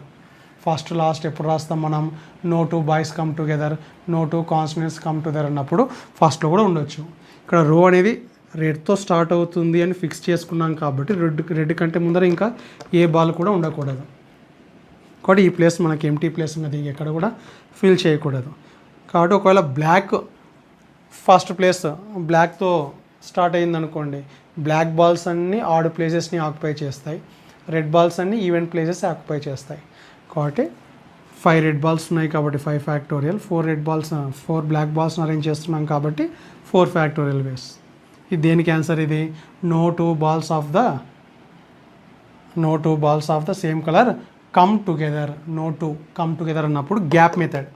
First last ఎప్పుడు రాస్తాం మనం? No 2 boys come together, no 2 constituents come together అన్నప్పుడు ఫస్ట్లో కూడా ఉండొచ్చు. ఇక్కడ రో అనేది రెడ్తో స్టార్ట్ అవుతుంది అని ఫిక్స్ చేసుకున్నాం కాబట్టి రెడ్ కంటే ముందర ఇంకా ఏ బాల్ కూడా ఉండకూడదు. కాబట్టి ఈ ప్లేస్ మనకి ఎంటీ ప్లేస్ ఉన్నది, ఎక్కడ కూడా ఫిల్ చేయకూడదు. కాబట్టి ఒకవేళ బ్లాక్ ఫస్ట్ ప్లేస్ బ్లాక్తో స్టార్ట్ అయింది అనుకోండి, బ్లాక్ బాల్స్ అన్నీ ఆడ్ ప్లేసెస్ని ఆక్యుపై చేస్తాయి, రెడ్ బాల్స్ అన్నీ ఈవెంట్ ప్లేసెస్ ఆక్యుపై చేస్తాయి. కాబట్టి 5 రెడ్ బాల్స్ ఉన్నాయి కాబట్టి 5 ఫ్యాక్టోరియల్, 4 బ్లాక్ బాల్స్ని అరేంజ్ చేస్తున్నాం కాబట్టి 4 ఫ్యాక్టోరియల్ వేస్. ఇది దేనికి ఆన్సర్? ఇది no 2 balls of the same colour come together. No 2 come together అన్నప్పుడు gap method.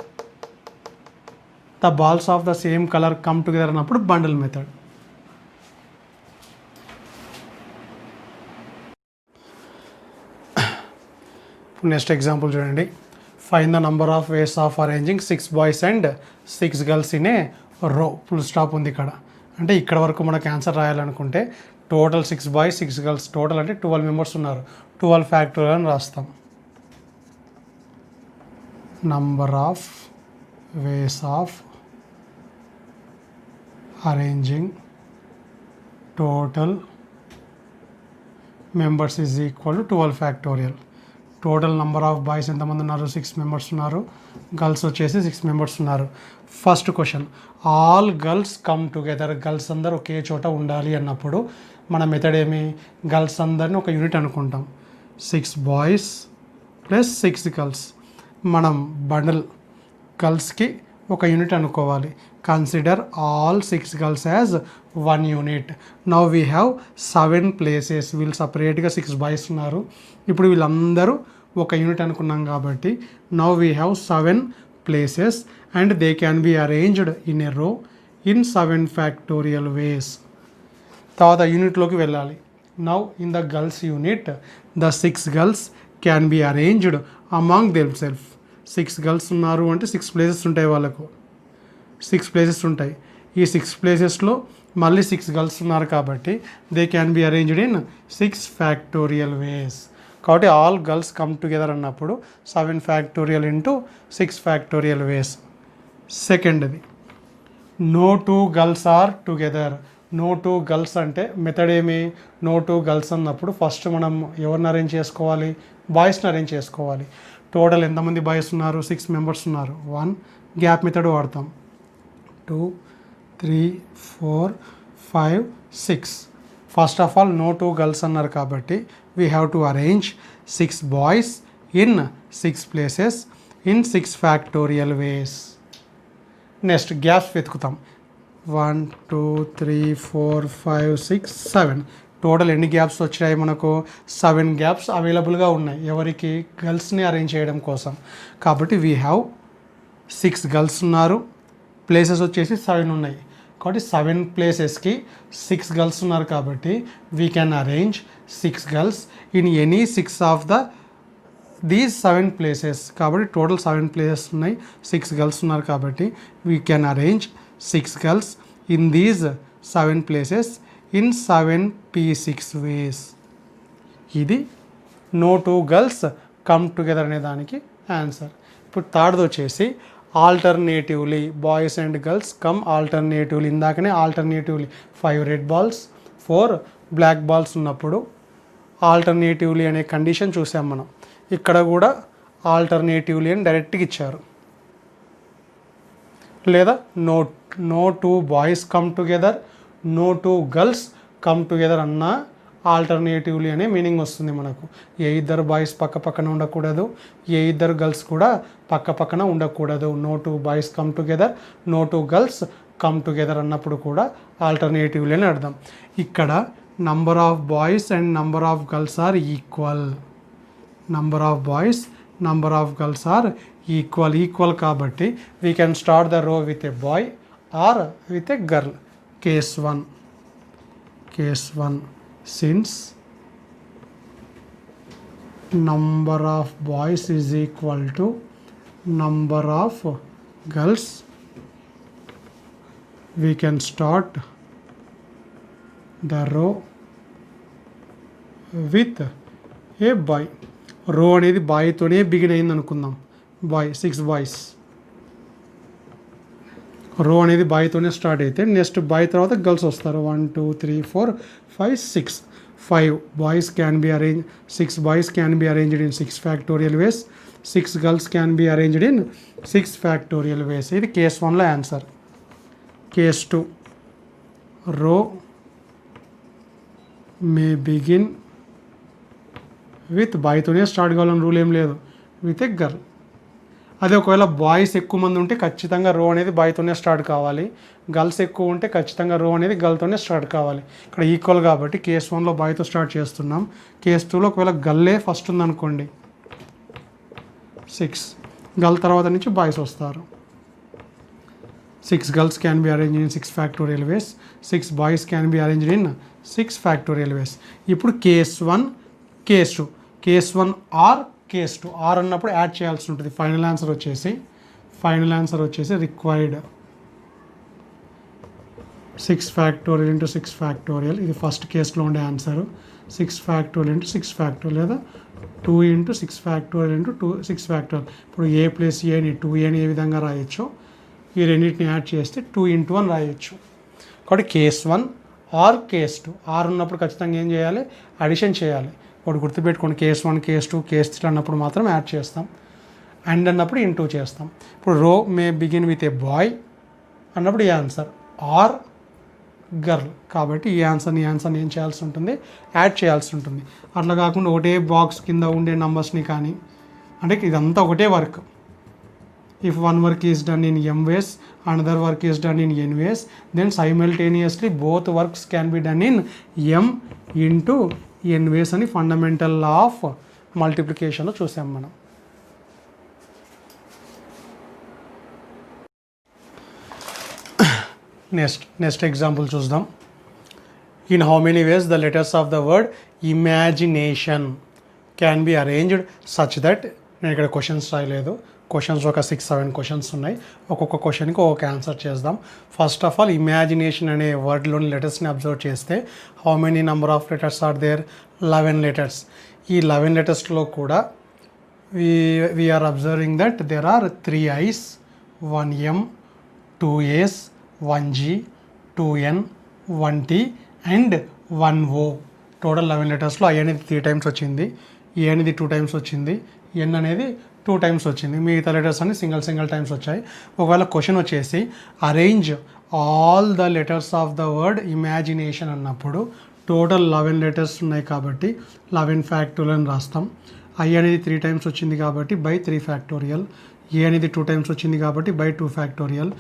The balls of the same colour come together అన్నప్పుడు బండిల్ మెథడ్. నెక్స్ట్ ఎగ్జాంపుల్ చూడండి. Find the number of ways of arranging 6 boys and 6 girls in a row. Full stop ఉంది ఇక్కడ. అంటే ఇక్కడ వరకు మనకు answer రాయాలనుకుంటే టోటల్ 6 బాయ్స్ 6 గర్ల్స్ టోటల్ అంటే 12 మెంబర్స్ ఉన్నారు. 12 ఫ్యాక్టోరియల్ అని రాస్తాం. number of ways of arranging total members is equal to 12 factorial. Total number of boys ఎంతమంది ఉన్నారు? 6 మెంబర్స్ ఉన్నారు. గర్ల్స్ వచ్చేసి 6 మెంబర్స్ ఉన్నారు. First question, all girls come together. Girls అందరూ ఒకే చోట ఉండాలి అన్నప్పుడు మన మెథడ్ ఏమి? గర్ల్స్ అందరిని ఒక యూనిట్ అనుకుంటాం. 6 బాయ్స్ ప్లస్ 6 గర్ల్స్. మనం బండల్ గర్ల్స్కి ఒక యూనిట్ అనుకోవాలి. Consider all 6 girls as 1 unit. Now we have 7 places. వీళ్ళు సపరేట్గా 6 బాయ్స్ ఉన్నారు. ఇప్పుడు వీళ్ళందరూ ఒక యూనిట్ అనుకున్నాం కాబట్టి now we have 7 places and they can be arranged in a రో ఇన్ 7 ఫ్యాక్టోరియల్ వేస్. తర్వాత యూనిట్లోకి వెళ్ళాలి. Now in the girls unit the 6 girls can be arranged among them self. 6 girls ఉన్నారు అంటే 6 ప్లేసెస్ ఉంటాయి. వాళ్ళకు 6 ప్లేసెస్ ఉంటాయి. ఈ 6 ప్లేసెస్లో మళ్ళీ 6 గర్ల్స్ ఉన్నారు కాబట్టి they can be arranged in 6 factorial వేస్. కాబట్టి ఆల్ గర్ల్స్ కమ్ టుగెదర్ అన్నప్పుడు 7 ఫ్యాక్టోరియల్ ఇంటూ 6 ఫ్యాక్టోరియల్ వేస్. సెకండ్ది, no 2 girls are together. No 2 girls అంటే మెథడ్ ఏమి? నో 2 గర్ల్స్ అన్నప్పుడు ఫస్ట్ మనం ఎవరిని అరేంజ్ చేసుకోవాలి? బాయ్స్ని అరేంజ్ చేసుకోవాలి. టోటల్ ఎంతమంది బాయ్స్ ఉన్నారు? 6 మెంబర్స్ ఉన్నారు. 1 గ్యాప్ మెథడ్ వాడతాం. 2 3 4 5 6. First of all no 2 girls అన్నారు కాబట్టి we have to arrange 6 boys in 6 places in 6 factorial ways. Next gaps వెతుకుతాం. 1 2 3 4 5 6 7 టోటల్ ఎన్ని గ్యాప్స్ వచ్చాయి మనకు? 7 గ్యాప్స్ అవైలబుల్గా ఉన్నాయి ఎవరికి? గర్ల్స్ని అరేంజ్ చేయడం కోసం. కాబట్టి వీ హ్యావ్ 6 గర్ల్స్ ఉన్నారు, ప్లేసెస్ వచ్చేసి 7 ఉన్నాయి. కాబట్టి 7 ప్లేసెస్కి 6 గర్ల్స్ ఉన్నారు కాబట్టి we can arrange 6 girls in any 6 of these 7 places. కాబట్టి టోటల్ 7 ప్లేసెస్ ఉన్నాయి, 6 గర్ల్స్ ఉన్నారు కాబట్టి we can arrange 6 girls in these 7 places in 7 P6 వేస్. ఇది నో 2 గర్ల్స్ కమ్ టుగెదర్ అనే దానికి ఆన్సర్. ఇప్పుడు థర్డ్ది వచ్చేసి alternatively boys and girls come alternatively. ఇందాకనే alternatively 5 red balls 4 black balls ఉన్నప్పుడు ఆల్టర్నేటివ్లీ అనే కండిషన్ చూసాం మనం. ఇక్కడ కూడా ఆల్టర్నేటివ్లీ అని డైరెక్ట్గా ఇచ్చారు. లేదా no 2 boys come together, no 2 girls come together అన్న ఆల్టర్నేటివ్లీ అనే మీనింగ్ వస్తుంది మనకు. ఏ ఇద్దరు బాయ్స్ పక్క పక్కన ఉండకూడదు, ఏ ఇద్దరు గర్ల్స్ కూడా పక్క పక్కన ఉండకూడదు. No 2 boys come together, no 2 girls come together అన్నప్పుడు కూడా ఆల్టర్నేటివ్లీ అని అర్థం. ఇక్కడ number of boys and number of girls are equal. Number of boys number of girls are equal కాబట్టి we can start the row with a boy or with a girl. Case 1 since number of boys is equal to number of girls, we can start the row with a boy. రో అనేది బాయ్తోనే begin అయింది అనుకుందాం. Boy 6 boys. Row అనేది బాయ్తోనే start అయితే next boy తర్వాత girls వస్తారు. 1 2 3 4 5 6. 5 boys can be arrange 6 boys can be arranged in 6 factorial ways. 6 girls can be arranged in 6 factorial ways. ఇది కేస్ 1లో answer. Case 2 row may begin with బాయ్తోనే start కావాలని rule ఏం లేదు, with a girl. అదే ఒకవేళ boys ఎక్కువ మంది ఉంటే ఖచ్చితంగా రో అనేది బాయ్తోనే స్టార్ట్ కావాలి, గర్ల్స్ ఎక్కువ ఉంటే ఖచ్చితంగా రో అనేది గర్ల్తోనే స్టార్ట్ కావాలి. ఇక్కడ ఈక్వల్ కాబట్టి కేస్ 1లో బాయ్తో స్టార్ట్ చేస్తున్నాం. కేస్ 2లో ఒకవేళ గర్లే ఫస్ట్ ఉందనుకోండి 6, గర్ల్ తర్వాత నుంచి బాయ్స్ వస్తారు. 6 girls can be arranged in 6 factorial ways. 6 boys can be arranged in 6 factorial ways. ఇప్పుడు case 1 case 2. Case 1 or case 2. Or అన్నప్పుడు యాడ్ చేయాల్సి ఉంటుంది. ఫైనల్ ఆన్సర్ వచ్చేసి రిక్వైర్డ్ 6 ఫ్యాక్టోరియల్ ఇంటూ 6 ఫ్యాక్టోరియల్. ఇది ఫస్ట్ కేసులో ఉండే ఆన్సర్. 6 ఫ్యాక్టోరియల్ ఇంటూ 6 ఫ్యాక్టోరియల్ లేదా 2 into 6 factorial into 6 factorial. ఇప్పుడు ఏ ప్లస్ ఏని 2ఏని ఏ విధంగా రాయొచ్చు, ఈ రెండింటిని యాడ్ చేస్తే 2 ఇంటూ 1 రాయొచ్చు. కాబట్టి కేస్ 1 ఆర్ కేస్ 2. ఆర్ ఉన్నప్పుడు ఖచ్చితంగా ఏం చేయాలి? అడిషన్ చేయాలి. ఒకటి గుర్తుపెట్టుకోండి, కేస్ 1 కేస్ 2 కేస్ 3 అన్నప్పుడు మాత్రం యాడ్ చేస్తాం, అండ్ అన్నప్పుడు ఇంటూ చేస్తాం. ఇప్పుడు రో may begin with a bye అన్నప్పుడు ఈ ఆన్సర్, ఆర్ గర్ల్. కాబట్టి ఈ ఆన్సర్ని ఏం చేయాల్సి ఉంటుంది? యాడ్ చేయాల్సి ఉంటుంది. అట్లా కాకుండా ఒకటే బాక్స్ కింద ఉండే నంబర్స్ని కానీ, అంటే ఇదంతా ఒకటే work. If one work is done in m ways, another work is done in n ways, then simultaneously both works can be done in m into n ways అని ఫండమెంటల్ లా ఆఫ్ మల్టిప్లికేషన్లో చూసాం మనం. Next example చూద్దాం. In how many ways the letters of the word imagination can be arranged such that, నేను ఇక్కడ questions రాయలేదు, questions ఒక 6-7 questions ఉన్నాయి. ఒక్కొక్క క్వశ్చన్కి ఒక్కొక్క ఆన్సర్ చేద్దాం. ఫస్ట్ ఆఫ్ ఆల్ ఇమాజినేషన్ అనే వర్డ్లోని లెటర్స్ని అబ్జర్వ్ చేస్తే how many number of letters are there? 11 letters. ఈ 11 లెటర్స్లో కూడా we are observing that there are 3 I's, 1 M, 2 A's, 1 G, 2 N, 1 T and 1 O. Total 11 లెటర్స్లో I అనేది 3 టైమ్స్ వచ్చింది, ఏ అనేది 2 టైమ్స్ వచ్చింది, ఎన్ అనేది 2 టైమ్స్ వచ్చింది. మిగతా లెటర్స్ అన్ని సింగిల్ టైమ్స్ వచ్చాయి. ఒకవేళ క్వశ్చన్ వచ్చేసి arrange all the letters of the word imagination అన్నప్పుడు టోటల్ 11 లెటర్స్ ఉన్నాయి కాబట్టి 11 ఫ్యాక్టోరియల్ అని రాస్తాం. I అనేది 3 టైమ్స్ వచ్చింది కాబట్టి బై 3 ఫ్యాక్టోరియల్, A అనేది 2 టైమ్స్ వచ్చింది కాబట్టి బై 2 ఫ్యాక్టోరియల్,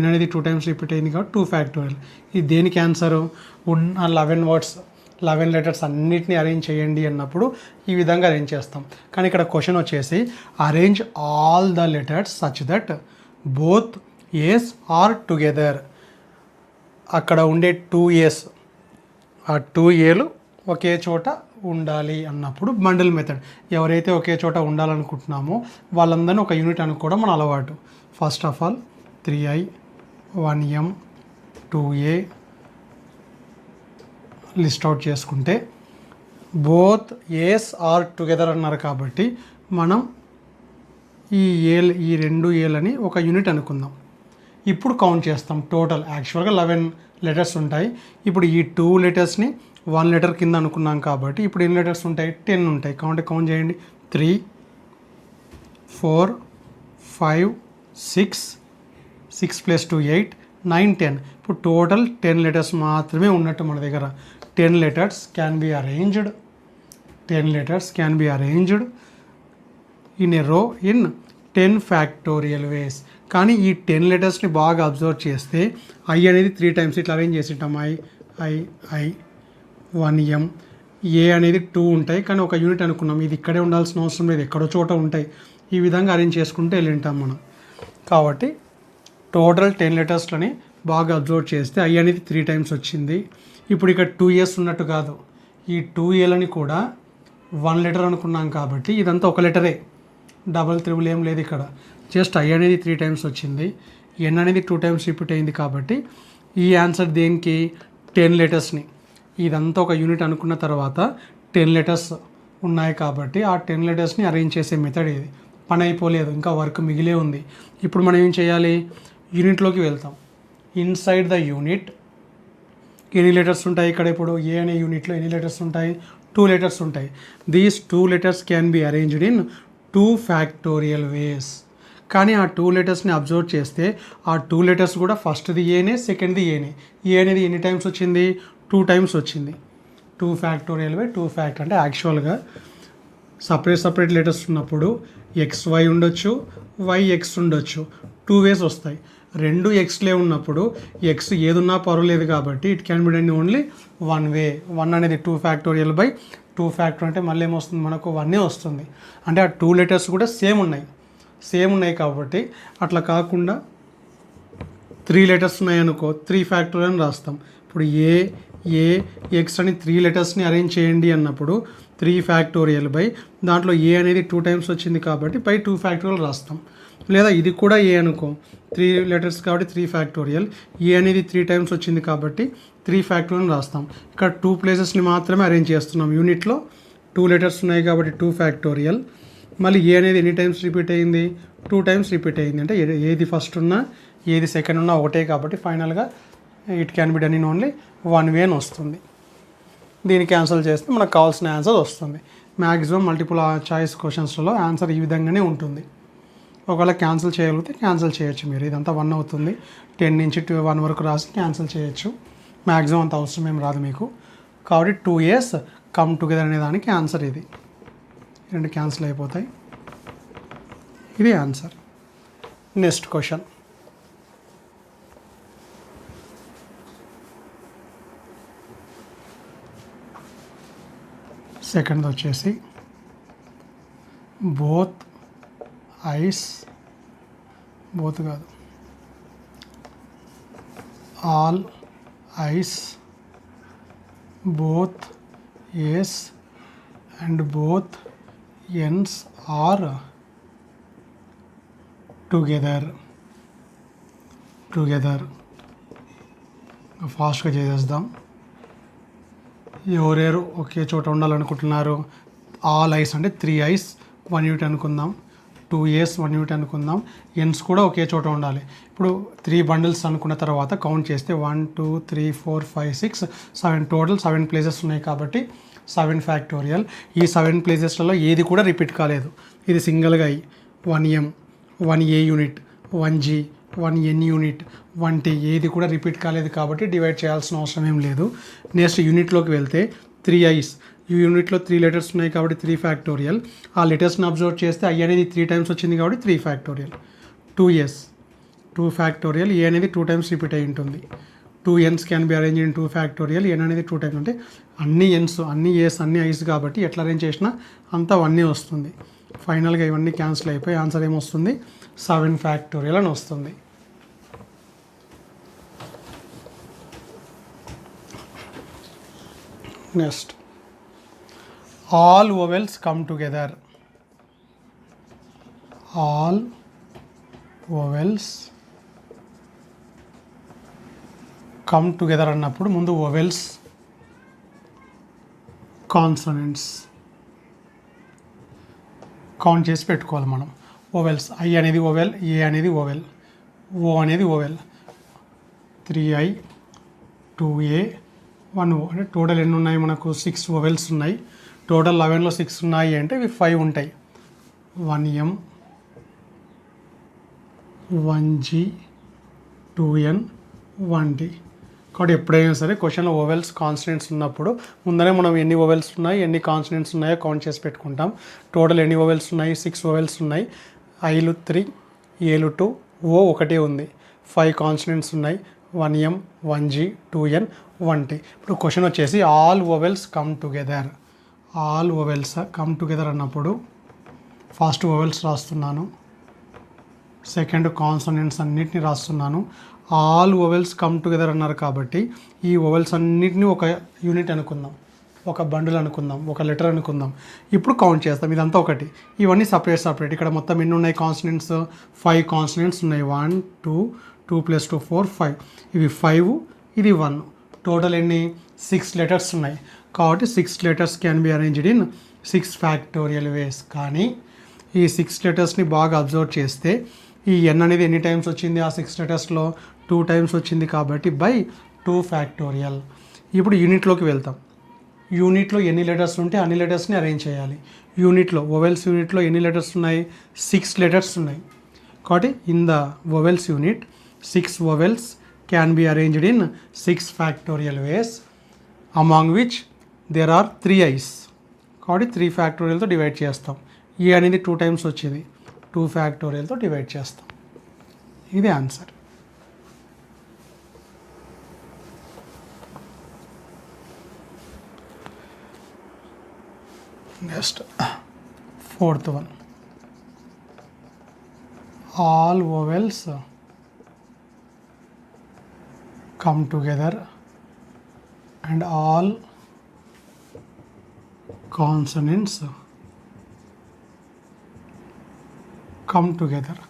N అనేది 2 టైమ్స్ రిపీట్ అయింది కాబట్టి 2 ఫ్యాక్టోరియల్. ఇది దేనికి ఆన్సరు? ఉన్న 11 వర్డ్స్ 11 లెటర్స్ అన్నిటిని అరేంజ్ చేయండి అన్నప్పుడు ఈ విధంగా అరేంజ్ చేస్తాం. కానీ ఇక్కడ క్వశ్చన్ వచ్చేసి arrange all the letters such that both A's are together. అక్కడ ఉండే 2 A's ఆ 2 A'లు ఒకే చోట ఉండాలి అన్నప్పుడు బండిల్ మెథడ్. ఎవరైతే ఒకే చోట ఉండాలనుకుంటున్నామో వాళ్ళందరినీ ఒక యూనిట్ అనుకోవడం మన అలవాటు. First of all 3I 1M 2A list out చేసుకుంటే బోత్ ఏస్ ఆర్ టుగెదర్ అన్నారు కాబట్టి మనం ఈ 2 ఏలని ఒక యూనిట్ అనుకుందాం. ఇప్పుడు కౌంట్ చేస్తాం. టోటల్ యాక్చువల్గా 11 లెటర్స్ ఉంటాయి. ఇప్పుడు ఈ 2 లెటర్స్ని 1 లెటర్ కింద అనుకున్నాం కాబట్టి ఇప్పుడు ఎన్ని లెటర్స్ ఉంటాయి? 10 ఉంటాయి. కౌంట్ చేయండి. 3 4 5 6 + 2 8 9 10. ఇప్పుడు టోటల్ 10 లెటర్స్ మాత్రమే ఉన్నట్టు మన దగ్గర. 10 letters can be arranged. 10 letters can be arranged in a రో ఇన్ 10 ఫ్యాక్టోరియల్ వేస్. కానీ ఈ 10 లెటర్స్ని బాగా అబ్జర్వ్ చేస్తే I అనేది 3 టైమ్స్ ఇట్లా అరేంజ్ చేసి ఉంటాం. I 1M. A అనేది 2 ఉంటాయి కానీ ఒక యూనిట్ అనుకున్నాం. ఇది ఇక్కడే ఉండాల్సిన అవసరం లేదు, ఎక్కడో చోట ఉంటాయి. ఈ విధంగా అరేంజ్ చేసుకుంటే వెళ్ళింటాం మనం. కాబట్టి టోటల్ 10 లెటర్స్లని బాగా అబ్జర్వ్ చేస్తే I అనేది 3 టైమ్స్ వచ్చింది. ఇప్పుడు ఇక్కడ 2 A's ఉన్నట్టు కాదు, ఈ 2 A'లని కూడా 1 లెటర్ అనుకున్నాం కాబట్టి ఇదంతా ఒక లెటరే, డబల్ త్రిబుల్ ఏం లేదు ఇక్కడ. జస్ట్ I అనేది 3 టైమ్స్ వచ్చింది, N అనేది 2 టైమ్స్ రిపీట్ అయింది కాబట్టి ఈ ఆన్సర్ దేనికి? 10 లెటర్స్ని. ఇదంతా ఒక యూనిట్ అనుకున్న తర్వాత 10 లెటర్స్ ఉన్నాయి కాబట్టి ఆ 10 లెటర్స్ని అరేంజ్ చేసే మెథడ్ ఇది. పని అయిపోలేదు, ఇంకా వర్క్ మిగిలే ఉంది. ఇప్పుడు మనం ఏం చేయాలి? యూనిట్లోకి వెళ్తాం. ఇన్సైడ్ ద యూనిట్ ఎన్ని లెటర్స్ ఉంటాయి? ఇక్కడ ఇప్పుడు A అనే యూనిట్లో ఎన్ని లెటర్స్ ఉంటాయి? 2 లెటర్స్ ఉంటాయి. These 2 letters can be arranged in 2 factorial వేస్. కానీ ఆ 2 లెటర్స్ని అబ్జర్వ్ చేస్తే ఆ 2 లెటర్స్ కూడా ఫస్ట్ది ఏనే, సెకండ్ది ఏనే. ఏ అనేది ఎన్ని టైమ్స్ వచ్చింది? 2 టైమ్స్ వచ్చింది. 2 ఫ్యాక్టోరియల్ బై 2 ఫ్యాక్టర్ అంటే యాక్చువల్గా సపరేట్ లెటర్స్ ఉన్నప్పుడు XY ఉండొచ్చు, YX ఉండొచ్చు. 2 వేస్ వస్తాయి. 2 Xలే ఉన్నప్పుడు X ఏదున్నా పర్వాలేదు కాబట్టి it can be done only 1 వే. 1 అనేది 2 ఫ్యాక్టోరియల్ బై 2 ఫ్యాక్టర్ అంటే మళ్ళీ ఏమొస్తుంది? మనకు 1 వస్తుంది. అంటే ఆ 2 లెటర్స్ కూడా సేమ్ ఉన్నాయి కాబట్టి అట్లా కాకుండా 3 లెటర్స్ ఉన్నాయనుకో 3 ఫ్యాక్టోరియల్ అని రాస్తాం. ఇప్పుడు X అని 3 లెటర్స్ని అరేంజ్ చేయండి అన్నప్పుడు 3 ఫ్యాక్టోరియల్ బై దాంట్లో A అనేది 2 టైమ్స్ వచ్చింది కాబట్టి బై 2 ఫ్యాక్టోరియల్ రాస్తాం. లేదా ఇది కూడా A అనుకో, 3 లెటర్స్ కాబట్టి 3 ఫ్యాక్టోరియల్, A అనేది 3 టైమ్స్ వచ్చింది కాబట్టి 3 ఫ్యాక్టోరియల్ రాస్తాం. ఇక్కడ 2 ప్లేసెస్ని మాత్రమే అరేంజ్ చేస్తున్నాం. యూనిట్లో 2 లెటర్స్ ఉన్నాయి కాబట్టి 2 ఫ్యాక్టోరియల్. మళ్ళీ A అనేది ఎన్ని టైమ్స్ రిపీట్ అయింది? 2 టైమ్స్ రిపీట్ అయింది. అంటే ఏది ఫస్ట్ ఉన్నా ఏది సెకండ్ ఉన్నా ఒకటే కాబట్టి ఫైనల్గా it can be done in only 1 వే అని వస్తుంది. దీన్ని క్యాన్సిల్ చేస్తే మనకు కావాల్సిన ఆన్సర్ వస్తుంది. మ్యాక్సిమం మల్టిపుల్ చాయిస్ క్వశ్చన్స్లో ఆన్సర్ ఈ విధంగానే ఉంటుంది. ఒకవేళ క్యాన్సిల్ చేయగలిగితే క్యాన్సిల్ చేయొచ్చు. మీరు ఇదంతా 1 అవుతుంది. 10 నుంచి 1 వరకు రాసి క్యాన్సిల్ చేయొచ్చు. మ్యాక్సిమం అంత అవసరం ఏం రాదు మీకు. కాబట్టి 2 A's కమ్ టుగెదర్ అనే దానికి ఆన్సర్ ఇది. 2 క్యాన్సిల్ అయిపోతాయి. ఇది ఆన్సర్. Next question. సెకండ్ వచ్చేసి బోత్ కాదు all I's both A's and both N's are together. ఫాస్ట్గా చేసేద్దాం. ఎవరెవరు ఒకే చోట ఉండాలనుకుంటున్నారు? ఆల్ ఐస్ అంటే 3 ఐస్ 1 యూనిట్ అనుకుందాం, 2 A's 1 యూనిట్ అనుకుందాం, ఎన్స్ కూడా ఒకే చోట ఉండాలి. ఇప్పుడు 3 బండిల్స్ అనుకున్న తర్వాత కౌంట్ చేస్తే 1 2 3 4 5 6 7 టోటల్ 7 ప్లేసెస్ ఉన్నాయి కాబట్టి 7 ఫ్యాక్టోరియల్. ఈ 7 ప్లేసెస్లలో ఏది కూడా రిపీట్ కాలేదు. ఇది సింగిల్గా 1M 1A unit 1G 1n unit 1t ఏది కూడా రిపీట్ కాలేదు కాబట్టి డివైడ్ చేయాల్సిన అవసరం ఏం లేదు. నెక్స్ట్ యూనిట్లోకి వెళ్తే 3i's ఈ యూనిట్లో 3 లెటర్స్ ఉన్నాయి కాబట్టి 3 ఫ్యాక్టోరియల్. ఆ లెటర్స్ని అబ్జర్వ్ చేస్తే i అనేది 3 టైమ్స్ వచ్చింది కాబట్టి 3 ఫ్యాక్టోరియల్. 2s 2 ఫ్యాక్టోరియల్, a అనేది 2 టైమ్స్ రిపీట్ అయి ఉంటుంది. 2n's can be arrange in 2 factorial. n అనేది 2 టైమ్స్, అంటే అన్ని n's అన్ని a's అన్ని i's కాబట్టి ఎట్లా అరేంజ్ చేసినా అంతా 1 వస్తుంది. ఫైనల్గా ఇవన్నీ క్యాన్సిల్ అయిపోయి ఆన్సర్ ఏమొస్తుంది 7 ఫ్యాక్టోరియల్ అని వస్తుంది. Next all vowels come together. All vowels come together అన్నప్పుడు ముందు వొవెల్స్, కాన్సనెంట్స్ కౌంట్ చేసి పెట్టుకోవాలి మనం. వొవెల్స్ ఐ అనేది వొవెల్, ఏ అనేది వొవెల్, ఓ అనేది వొవెల్. 3i 2a 1o అంటే టోటల్ ఎన్ని ఉన్నాయి మనకు 6 వొవెల్స్ ఉన్నాయి. టోటల్ 11లో 6 ఉన్నాయి అంటే ఇవి 5 ఉంటాయి. 1m 1g 2n 1t. కాబట్టి ఎప్పుడైనా సరే క్వశ్చన్లో వొవెల్స్ కాన్స్టెంట్స్ ఉన్నప్పుడు ముందరే మనం ఎన్ని వొవెల్స్ ఉన్నాయి ఎన్ని కాన్స్టెంట్స్ ఉన్నాయో కౌంట్ చేసి పెట్టుకుంటాం. టోటల్ ఎన్ని వొవెల్స్ ఉన్నాయి 6 వొవెల్స్ ఉన్నాయి. ఐలు 3, ఏలు 2, ఓ ఒకటే ఉంది. 5 కాన్స్టెంట్స్ ఉన్నాయి. 1m 1g 2n 1t. ఇప్పుడు క్వశ్చన్ వచ్చేసి all vowels come together. All vowels come together అన్నప్పుడు ఫస్ట్ వొవెల్స్ రాస్తున్నాను, సెకండ్ కాన్సనెంట్స్ అన్నిటిని రాస్తున్నాను. ఆల్ వొవెల్స్ కమ్ టుగెదర్ అన్నారు కాబట్టి ఈ వొవెల్స్ అన్నిటిని ఒక యూనిట్ అనుకుందాం, ఒక బండిల్ అనుకుందాం, ఒక లెటర్ అనుకుందాం. ఇప్పుడు కౌంట్ చేస్తాం. ఇదంతా ఒకటి, ఇవన్నీ సపరేట్. ఇక్కడ మొత్తం ఎన్ని ఉన్నాయి కాన్సనెంట్స్ 5 కాన్సనెంట్స్ ఉన్నాయి. 1 2 2 + 2 4 5. ఇవి 5, ఇది 1. టోటల్ ఎన్ని 6 లెటర్స్ ఉన్నాయి కాబట్టి 6 letters can be arranged in 6 factorial వేస్. కానీ ఈ 6 లెటర్స్ని బాగా అబ్జర్వ్ చేస్తే ఈ n అనేది ఎన్ని టైమ్స్ వచ్చింది ఆ 6 లెటర్స్లో 2 టైమ్స్ వచ్చింది కాబట్టి బై 2 ఫ్యాక్టోరియల్. ఇప్పుడు యూనిట్లోకి వెళ్తాం. యూనిట్లో ఎన్ని లెటర్స్ ఉంటే అన్ని లెటర్స్ని అరేంజ్ చేయాలి. యూనిట్లో వొవెల్స్ యూనిట్లో ఎన్ని లెటర్స్ ఉన్నాయి 6 లెటర్స్ ఉన్నాయి కాబట్టి in the vowels unit 6 vowels can be arranged in 6 factorial ways among which there are 3i's. కాబట్టి 3 ఫ్యాక్టోరియల్తో డివైడ్ చేస్తాం. ఏ అనేది 2 టైమ్స్ వచ్చింది, 2 ఫ్యాక్టోరియల్తో డివైడ్ చేస్తాం. ఇది answer. Next 4th one. All vowels come together and all consonants come together.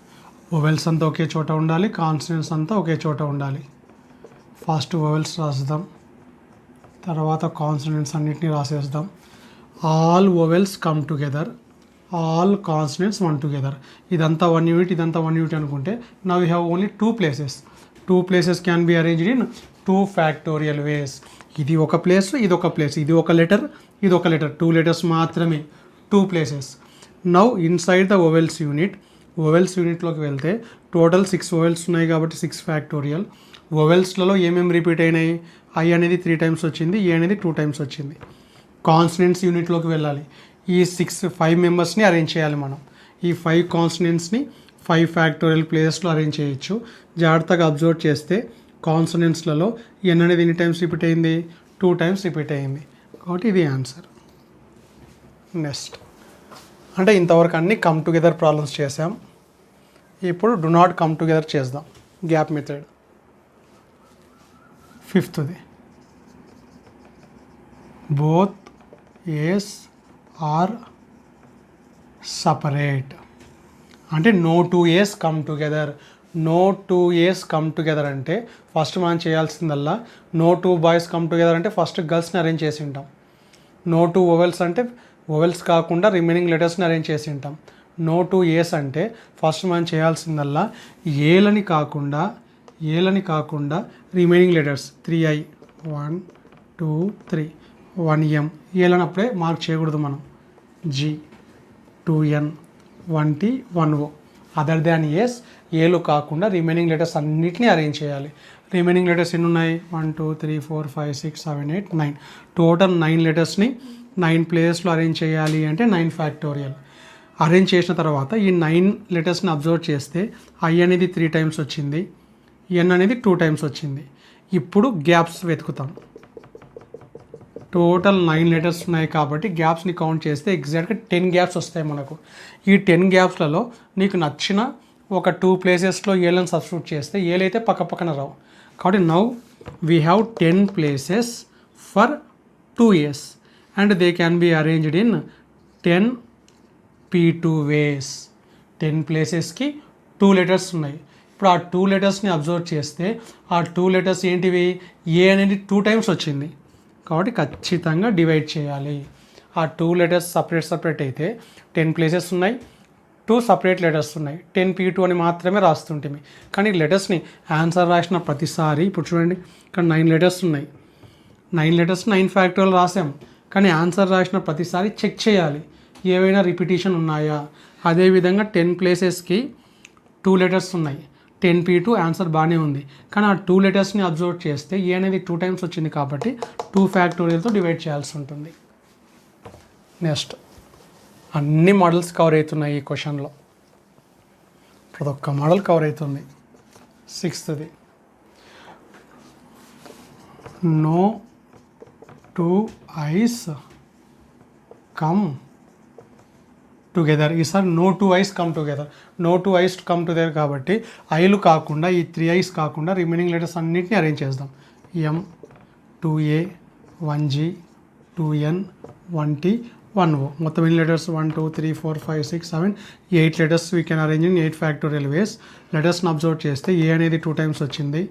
Vowels అంతా ఒకే చోట ఉండాలి, కాన్సనెంట్స్ అంతా ఒకే చోట ఉండాలి. ఫస్ట్ వొవెల్స్ రాద్దాం, తర్వాత కాన్సనెంట్స్ అన్నిటిని రాసేద్దాం. All vowels come together, all consonants 1 together. ఇదంతా 1 యూనిట్, ఇదంతా 1 యూనిట్ అనుకుంటే now you have only 2 places. 2 places can be arranged in 2 factorial ways. ఇది ఒక ప్లేస్, ఇది ఒక ప్లేస్, ఇది ఒక లెటర్, ఇది ఒక లెటర్. 2 లెటర్స్ మాత్రమే, 2 places. Now inside the vowels unit, vowels యూనిట్లోకి వెళ్తే టోటల్ 6 వొవెల్స్ ఉన్నాయి కాబట్టి 6 ఫ్యాక్టోరియల్. వొవెల్స్లలో ఏమేమి రిపీట్ అయినాయి, ఐ అనేది 3 టైమ్స్ వచ్చింది, ఏ అనేది 2 టైమ్స్ వచ్చింది. కాన్సనెంట్స్ యూనిట్లోకి వెళ్ళాలి. ఈ 5 మెంబర్స్ని అరేంజ్ చేయాలి మనం. ఈ 5 కాన్సనెంట్స్ని 5 ఫ్యాక్టోరియల్ ప్లేసెస్లో అరేంజ్ చేయొచ్చు. జాగ్రత్తగా అబ్జర్వ్ చేస్తే కాన్సనెంట్స్లలో ఎన్ అనేది ఎన్ని టైమ్స్ రిపీట్ అయింది 2 టైమ్స్ రిపీట్ అయింది కాబట్టి ఇది ఆన్సర్. నెక్స్ట్ అంటే ఇంతవరకు అన్ని కమ్ టుగెదర్ ప్రాబ్లమ్స్ చేసాం. ఇప్పుడు డు నాట్ కమ్ టుగెదర్ చేద్దాం, gap method. 5th both A's are separate. అంటే no 2 A's come together. No 2 A's come together అంటే ఫస్ట్ మనం చేయాల్సిందల్లా నో 2 బాయ్స్ కమ్ టుగెదర్ అంటే ఫస్ట్ గర్ల్స్ని అరేంజ్ చేసి ఉంటాం. నో 2 వొవెల్స్ అంటే వొవెల్స్ కాకుండా రిమైనింగ్ లెటర్స్ని అరేంజ్ చేసి ఉంటాం. నో 2 ఏస్ అంటే ఫస్ట్ మనం చేయాల్సిందల్లా ఏలని కాకుండా remaining letters 3i 1 2 3 1m ఏలనప్పుడే mark చేయకూడదు మనం. g 2n 1t 1o other than yes, ఏలు కాకుండా రిమైనింగ్ లెటర్స్ అన్నిటిని అరేంజ్ చేయాలి. రిమైనింగ్ లెటర్స్ ఎన్ని ఉన్నాయి? 1 2 3 4 5 6 7 8 9. టోటల్ 9 లెటర్స్ని 9 ప్లేసెస్లో అరేంజ్ చేయాలి అంటే 9 ఫ్యాక్టోరియల్. అరేంజ్ చేసిన తర్వాత ఈ 9 లెటర్స్ని అబ్జర్వ్ చేస్తే ఐ అనేది 3 టైమ్స్ వచ్చింది, ఎన్ అనేది 2 టైమ్స్ వచ్చింది. ఇప్పుడు గ్యాప్స్ వెతుకుతాం. టోటల్ 9 లెటర్స్ ఉన్నాయి కాబట్టి గ్యాప్స్ని కౌంట్ చేస్తే ఎగ్జాక్ట్గా 10 గ్యాప్స్ వస్తాయి మనకు. ఈ 10 గ్యాప్స్లలో నీకు నచ్చిన ఒక 2 ప్లేసెస్లో ఏలను సబ్స్టిట్యూట్ చేస్తే ఏలైతే పక్కన రావు. కాబట్టి now we have 10 places for 2 years and they can be arranged in 10 P2 ways. 10 ప్లేసెస్కి 2 లెటర్స్ ఉన్నాయి. ఇప్పుడు ఆ 2 లెటర్స్ని అబ్జర్వ్ చేస్తే ఆ 2 లెటర్స్ ఏంటివి? ఏ అనేది 2 టైమ్స్ వచ్చింది కాబట్టి ఖచ్చితంగా డివైడ్ చేయాలి. ఆ 2 లెటర్స్ సపరేట్ అయితే 10 ప్లేసెస్ ఉన్నాయి, 2 సపరేట్ లెటర్స్ ఉన్నాయి. 10 P2 అని మాత్రమే రాస్తుంటుంది. కానీ లెటర్స్ని ఆన్సర్ రాసిన ప్రతిసారి ఇప్పుడు చూడండి ఇక్కడ 9 లెటర్స్ ఉన్నాయి. 9 లెటర్స్ 9 ఫ్యాక్టోరియల్ రాసాం. కానీ ఆన్సర్ రాసిన ప్రతిసారి చెక్ చేయాలి ఏవైనా రిపిటేషన్ ఉన్నాయా. అదేవిధంగా 10 ప్లేసెస్కి 2 లెటర్స్ ఉన్నాయి. 10 P2 ఆన్సర్ బాగానే ఉంది. కానీ ఆ 2 లెటర్స్ని అబ్జర్వ్ చేస్తే ఏ అనేది 2 టైమ్స్ వచ్చింది కాబట్టి 2 ఫ్యాక్టోరియల్తో డివైడ్ చేయాల్సి ఉంటుంది. నెక్స్ట్ అన్ని మోడల్స్ కవర్ అవుతున్నాయి ఈ క్వశ్చన్లో. ప్రతి ఒక్క మోడల్ కవర్ అవుతుంది. 6th no 2 eyes come together. ఈసారి no 2 eyes come together. No 2 eyes come together కాబట్టి ఐలు కాకుండా ఈ 3 eyes కాకుండా రిమైనింగ్ లెటర్స్ అన్నింటినీ అరేంజ్ చేద్దాం. M 2A 1G 2N 1T 1O. మొత్తం ఎన్ని లెటర్స్? 1 2 3 4 5 6 7 8 లెటర్స్ we can arrange in 8 factorial ways. లెటర్స్ని అబ్జర్వ్ చేస్తే ఏ అనేది 2 టైమ్స్ వచ్చింది,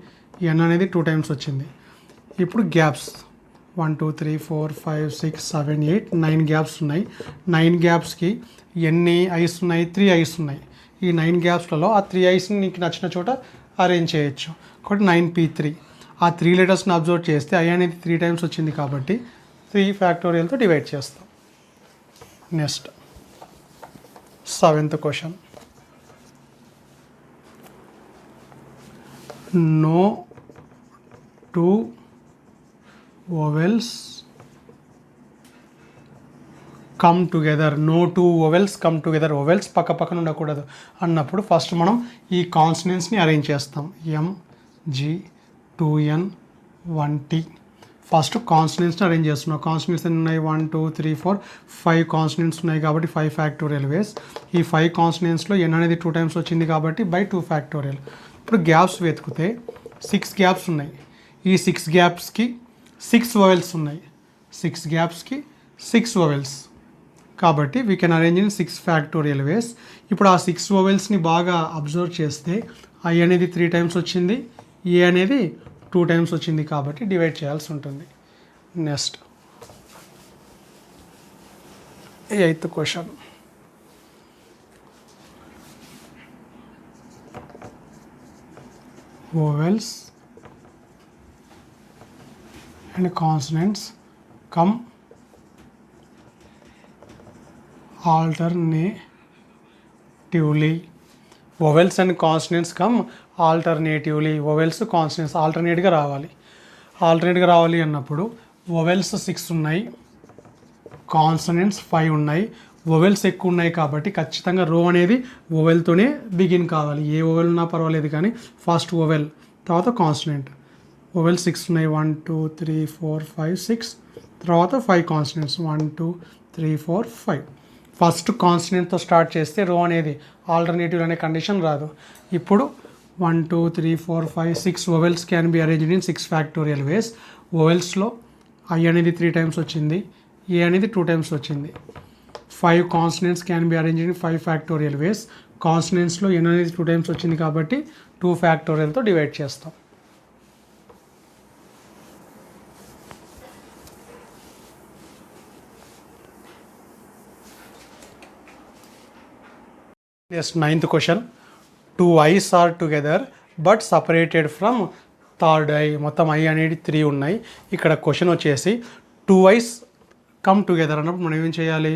ఎన్ అనేది 2 టైమ్స్ వచ్చింది. ఇప్పుడు గ్యాప్స్ 1 2 3 4 5 6 7 8 9 గ్యాప్స్ ఉన్నాయి. 9 గ్యాప్స్కి ఎన్ని ఐస్ ఉన్నాయి? 3 ఐస్ ఉన్నాయి. ఈ 9 గ్యాప్స్లలో ఆ 3 ఐస్ని నీకు నచ్చిన చోట అరేంజ్ చేయొచ్చు. కాబట్టి 9P3. ఆ 3 లెటర్స్ని అబ్జర్వ్ చేస్తే ఐ అనేది 3 టైమ్స్ వచ్చింది కాబట్టి 3 ఫ్యాక్టోరియల్తో డివైడ్ చేస్తాం. Next 7th question. No 2 vowels come together. No 2 vowels come together. Vowels పక్కన ఉండకూడదు అన్నప్పుడు ఫస్ట్ మనం ఈ కాన్సనెంట్స్ని అరేంజ్ చేస్తాం. M G 2N 1T. First కాన్సనెంట్స్ని అరేంజ్ చేస్తున్నాం. కాన్సనెంట్స్ ఎన్ని ఉన్నాయి? 1 2 3 4 5 కాన్సనెంట్స్ ఉన్నాయి కాబట్టి 5 ఫ్యాక్టోరియల్ వేస్. ఈ 5 కాన్సనెంట్స్లో ఎన్ అనేది 2 టైమ్స్ వచ్చింది కాబట్టి బై 2 ఫ్యాక్టోరియల్. ఇప్పుడు గ్యాప్స్ వెతికితే 6 గ్యాప్స్ ఉన్నాయి. ఈ 6 గ్యాప్స్కి 6 వొవెల్స్ ఉన్నాయి. 6 గ్యాప్స్కి 6 వొవెల్స్ కాబట్టి we can arrange in 6 factorial ways. ఇప్పుడు ఆ 6 వొవెల్స్ని బాగా అబ్జర్వ్ చేస్తే ఐ అనేది 3 టైమ్స్ వచ్చింది, ఏ అనేది 2 టైమ్స్ వచ్చింది కాబట్టి డివైడ్ చేయాల్సి ఉంటుంది. Next 8th question. Vowels and consonants come alternatively. Vowels and consonants come alternatively. Vowels consonants ఆల్టర్నేట్గా రావాలి అన్నప్పుడు వొవెల్స్ 6 ఉన్నాయి, కాన్సనెంట్స్ 5 ఉన్నాయి. వొవెల్స్ ఎక్కువ ఉన్నాయి కాబట్టి ఖచ్చితంగా రో అనేది వొవెల్తోనే బిగిన్ కావాలి. ఏ వొవెల్ ఉన్నా పర్వాలేదు కానీ ఫస్ట్ వొవెల్ తర్వాత కాన్సనెంట్. వొవెల్ 6 ఉన్నాయి. 1 2 3 4 5 6. తర్వాత 5 కాన్సనెంట్స్ 1 2 3 4 5. ఫస్ట్ కాన్సనెంట్తో స్టార్ట్ చేస్తే రో అనేది ఆల్టర్నేటివ్ అనే కండిషన్ రాదు. ఇప్పుడు 1 2 3 4 5 6 vowels can be arranged in 6 factorial ways. వొవెల్స్లో ఐ అనేది 3 టైమ్స్ వచ్చింది, ఏ అనేది 2 టైమ్స్ వచ్చింది. 5 consonants can be arranged in 5 factorial ways. కాన్సనెంట్స్లో ఎన్ అనేది 2 టైమ్స్ వచ్చింది కాబట్టి 2 ఫ్యాక్టోరియల్తో డివైడ్ చేస్తాం. Yes, 9th question. 2 eyes are together but separated from third eye. మొత్తం ఐ అనేది 3 ఉన్నాయి. ఇక్కడ క్వశ్చన్ వచ్చేసి 2 eyes కమ్ టుగెదర్ అన్నప్పుడు మనం ఏం చేయాలి?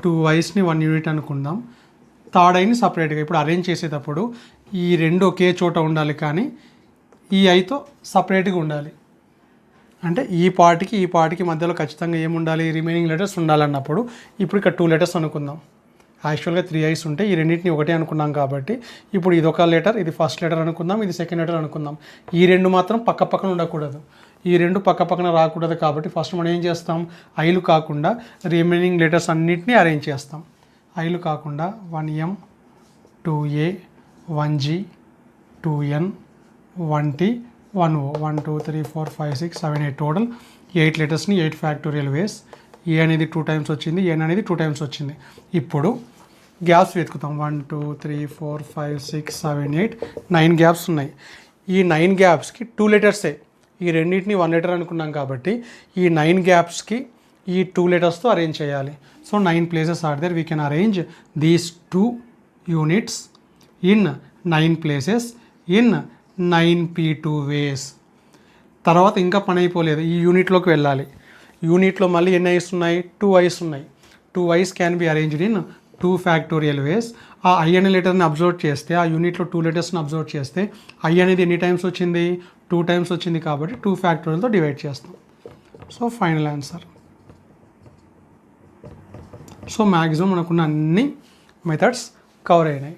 2 eyesని 1 యూనిట్ అనుకుందాం. థర్డ్ ఐని సపరేట్గా ఇప్పుడు అరేంజ్ చేసేటప్పుడు ఈ రెండు ఒకే చోట ఉండాలి, కానీ ఈ ఐతో సపరేట్గా ఉండాలి. అంటే ఈ పార్ట్కి మధ్యలో ఖచ్చితంగా ఏముండాలి, రిమైనింగ్ లెటర్స్ ఉండాలన్నప్పుడు ఇప్పుడు ఇక్కడ 2 లెటర్స్ అనుకుందాం. యాక్చువల్గా 3 ఐస్ ఉంటే ఈ రెండింటిని ఒకటే అనుకున్నాం కాబట్టి ఇప్పుడు ఇది ఒక లెటర్, ఇది ఫస్ట్ లెటర్ అనుకుందాం, ఇది సెకండ్ లెటర్ అనుకుందాం. ఈ రెండు మాత్రం పక్క పక్కన ఉండకూడదు, ఈ రెండు పక్క పక్కన రాకూడదు. కాబట్టి ఫస్ట్ మనం ఏం చేస్తాం, ఐలు కాకుండా రిమైనింగ్ లెటర్స్ అన్నిటినీ అరేంజ్ చేస్తాం. ఐలు కాకుండా 1M 2A 1G 2N 1T 1O 1 2 3 4 5 6 7 8 total 8 లెటర్స్ని 8 factorial వేస్. ఏ అనేది 2 టైమ్స్ వచ్చింది, ఎన్ అనేది 2 టైమ్స్ వచ్చింది. ఇప్పుడు గ్యాప్స్ వెతుకుతాం. 1 2 3 4 5 6 7 8 9 గ్యాప్స్ ఉన్నాయి. ఈ 9 గ్యాప్స్కి 2 లెటర్సే, ఈ రెండింటిని 1 లెటర్ అనుకున్నాం కాబట్టి ఈ 9 గ్యాప్స్కి ఈ 2 లెటర్స్తో అరేంజ్ చేయాలి. So 9 places are there, we can arrange these 2 units in 9 places in 9p2 ways. తర్వాత ఇంకా పని అయిపోలేదు, ఈ యూనిట్లోకి వెళ్ళాలి. యూనిట్లో మళ్ళీ ఎన్ని ఐస్ ఉన్నాయి, 2 ఐస్ ఉన్నాయి. 2 ice can be arranged in 2 factorial వేస్. ఆ ఐ అనే లెటర్ని అబ్జర్వ్ చేస్తే, ఆ యూనిట్లో 2 లెటర్స్ని అబ్జర్వ్ చేస్తే ఐ అనేది ఎన్ని టైమ్స్ వచ్చింది, 2 టైమ్స్ వచ్చింది. కాబట్టి 2 ఫ్యాక్టోరియల్తో డివైడ్ చేస్తాం. So final answer. So maximum మనకున్న అన్ని మెథడ్స్ కవర్ అయినాయి.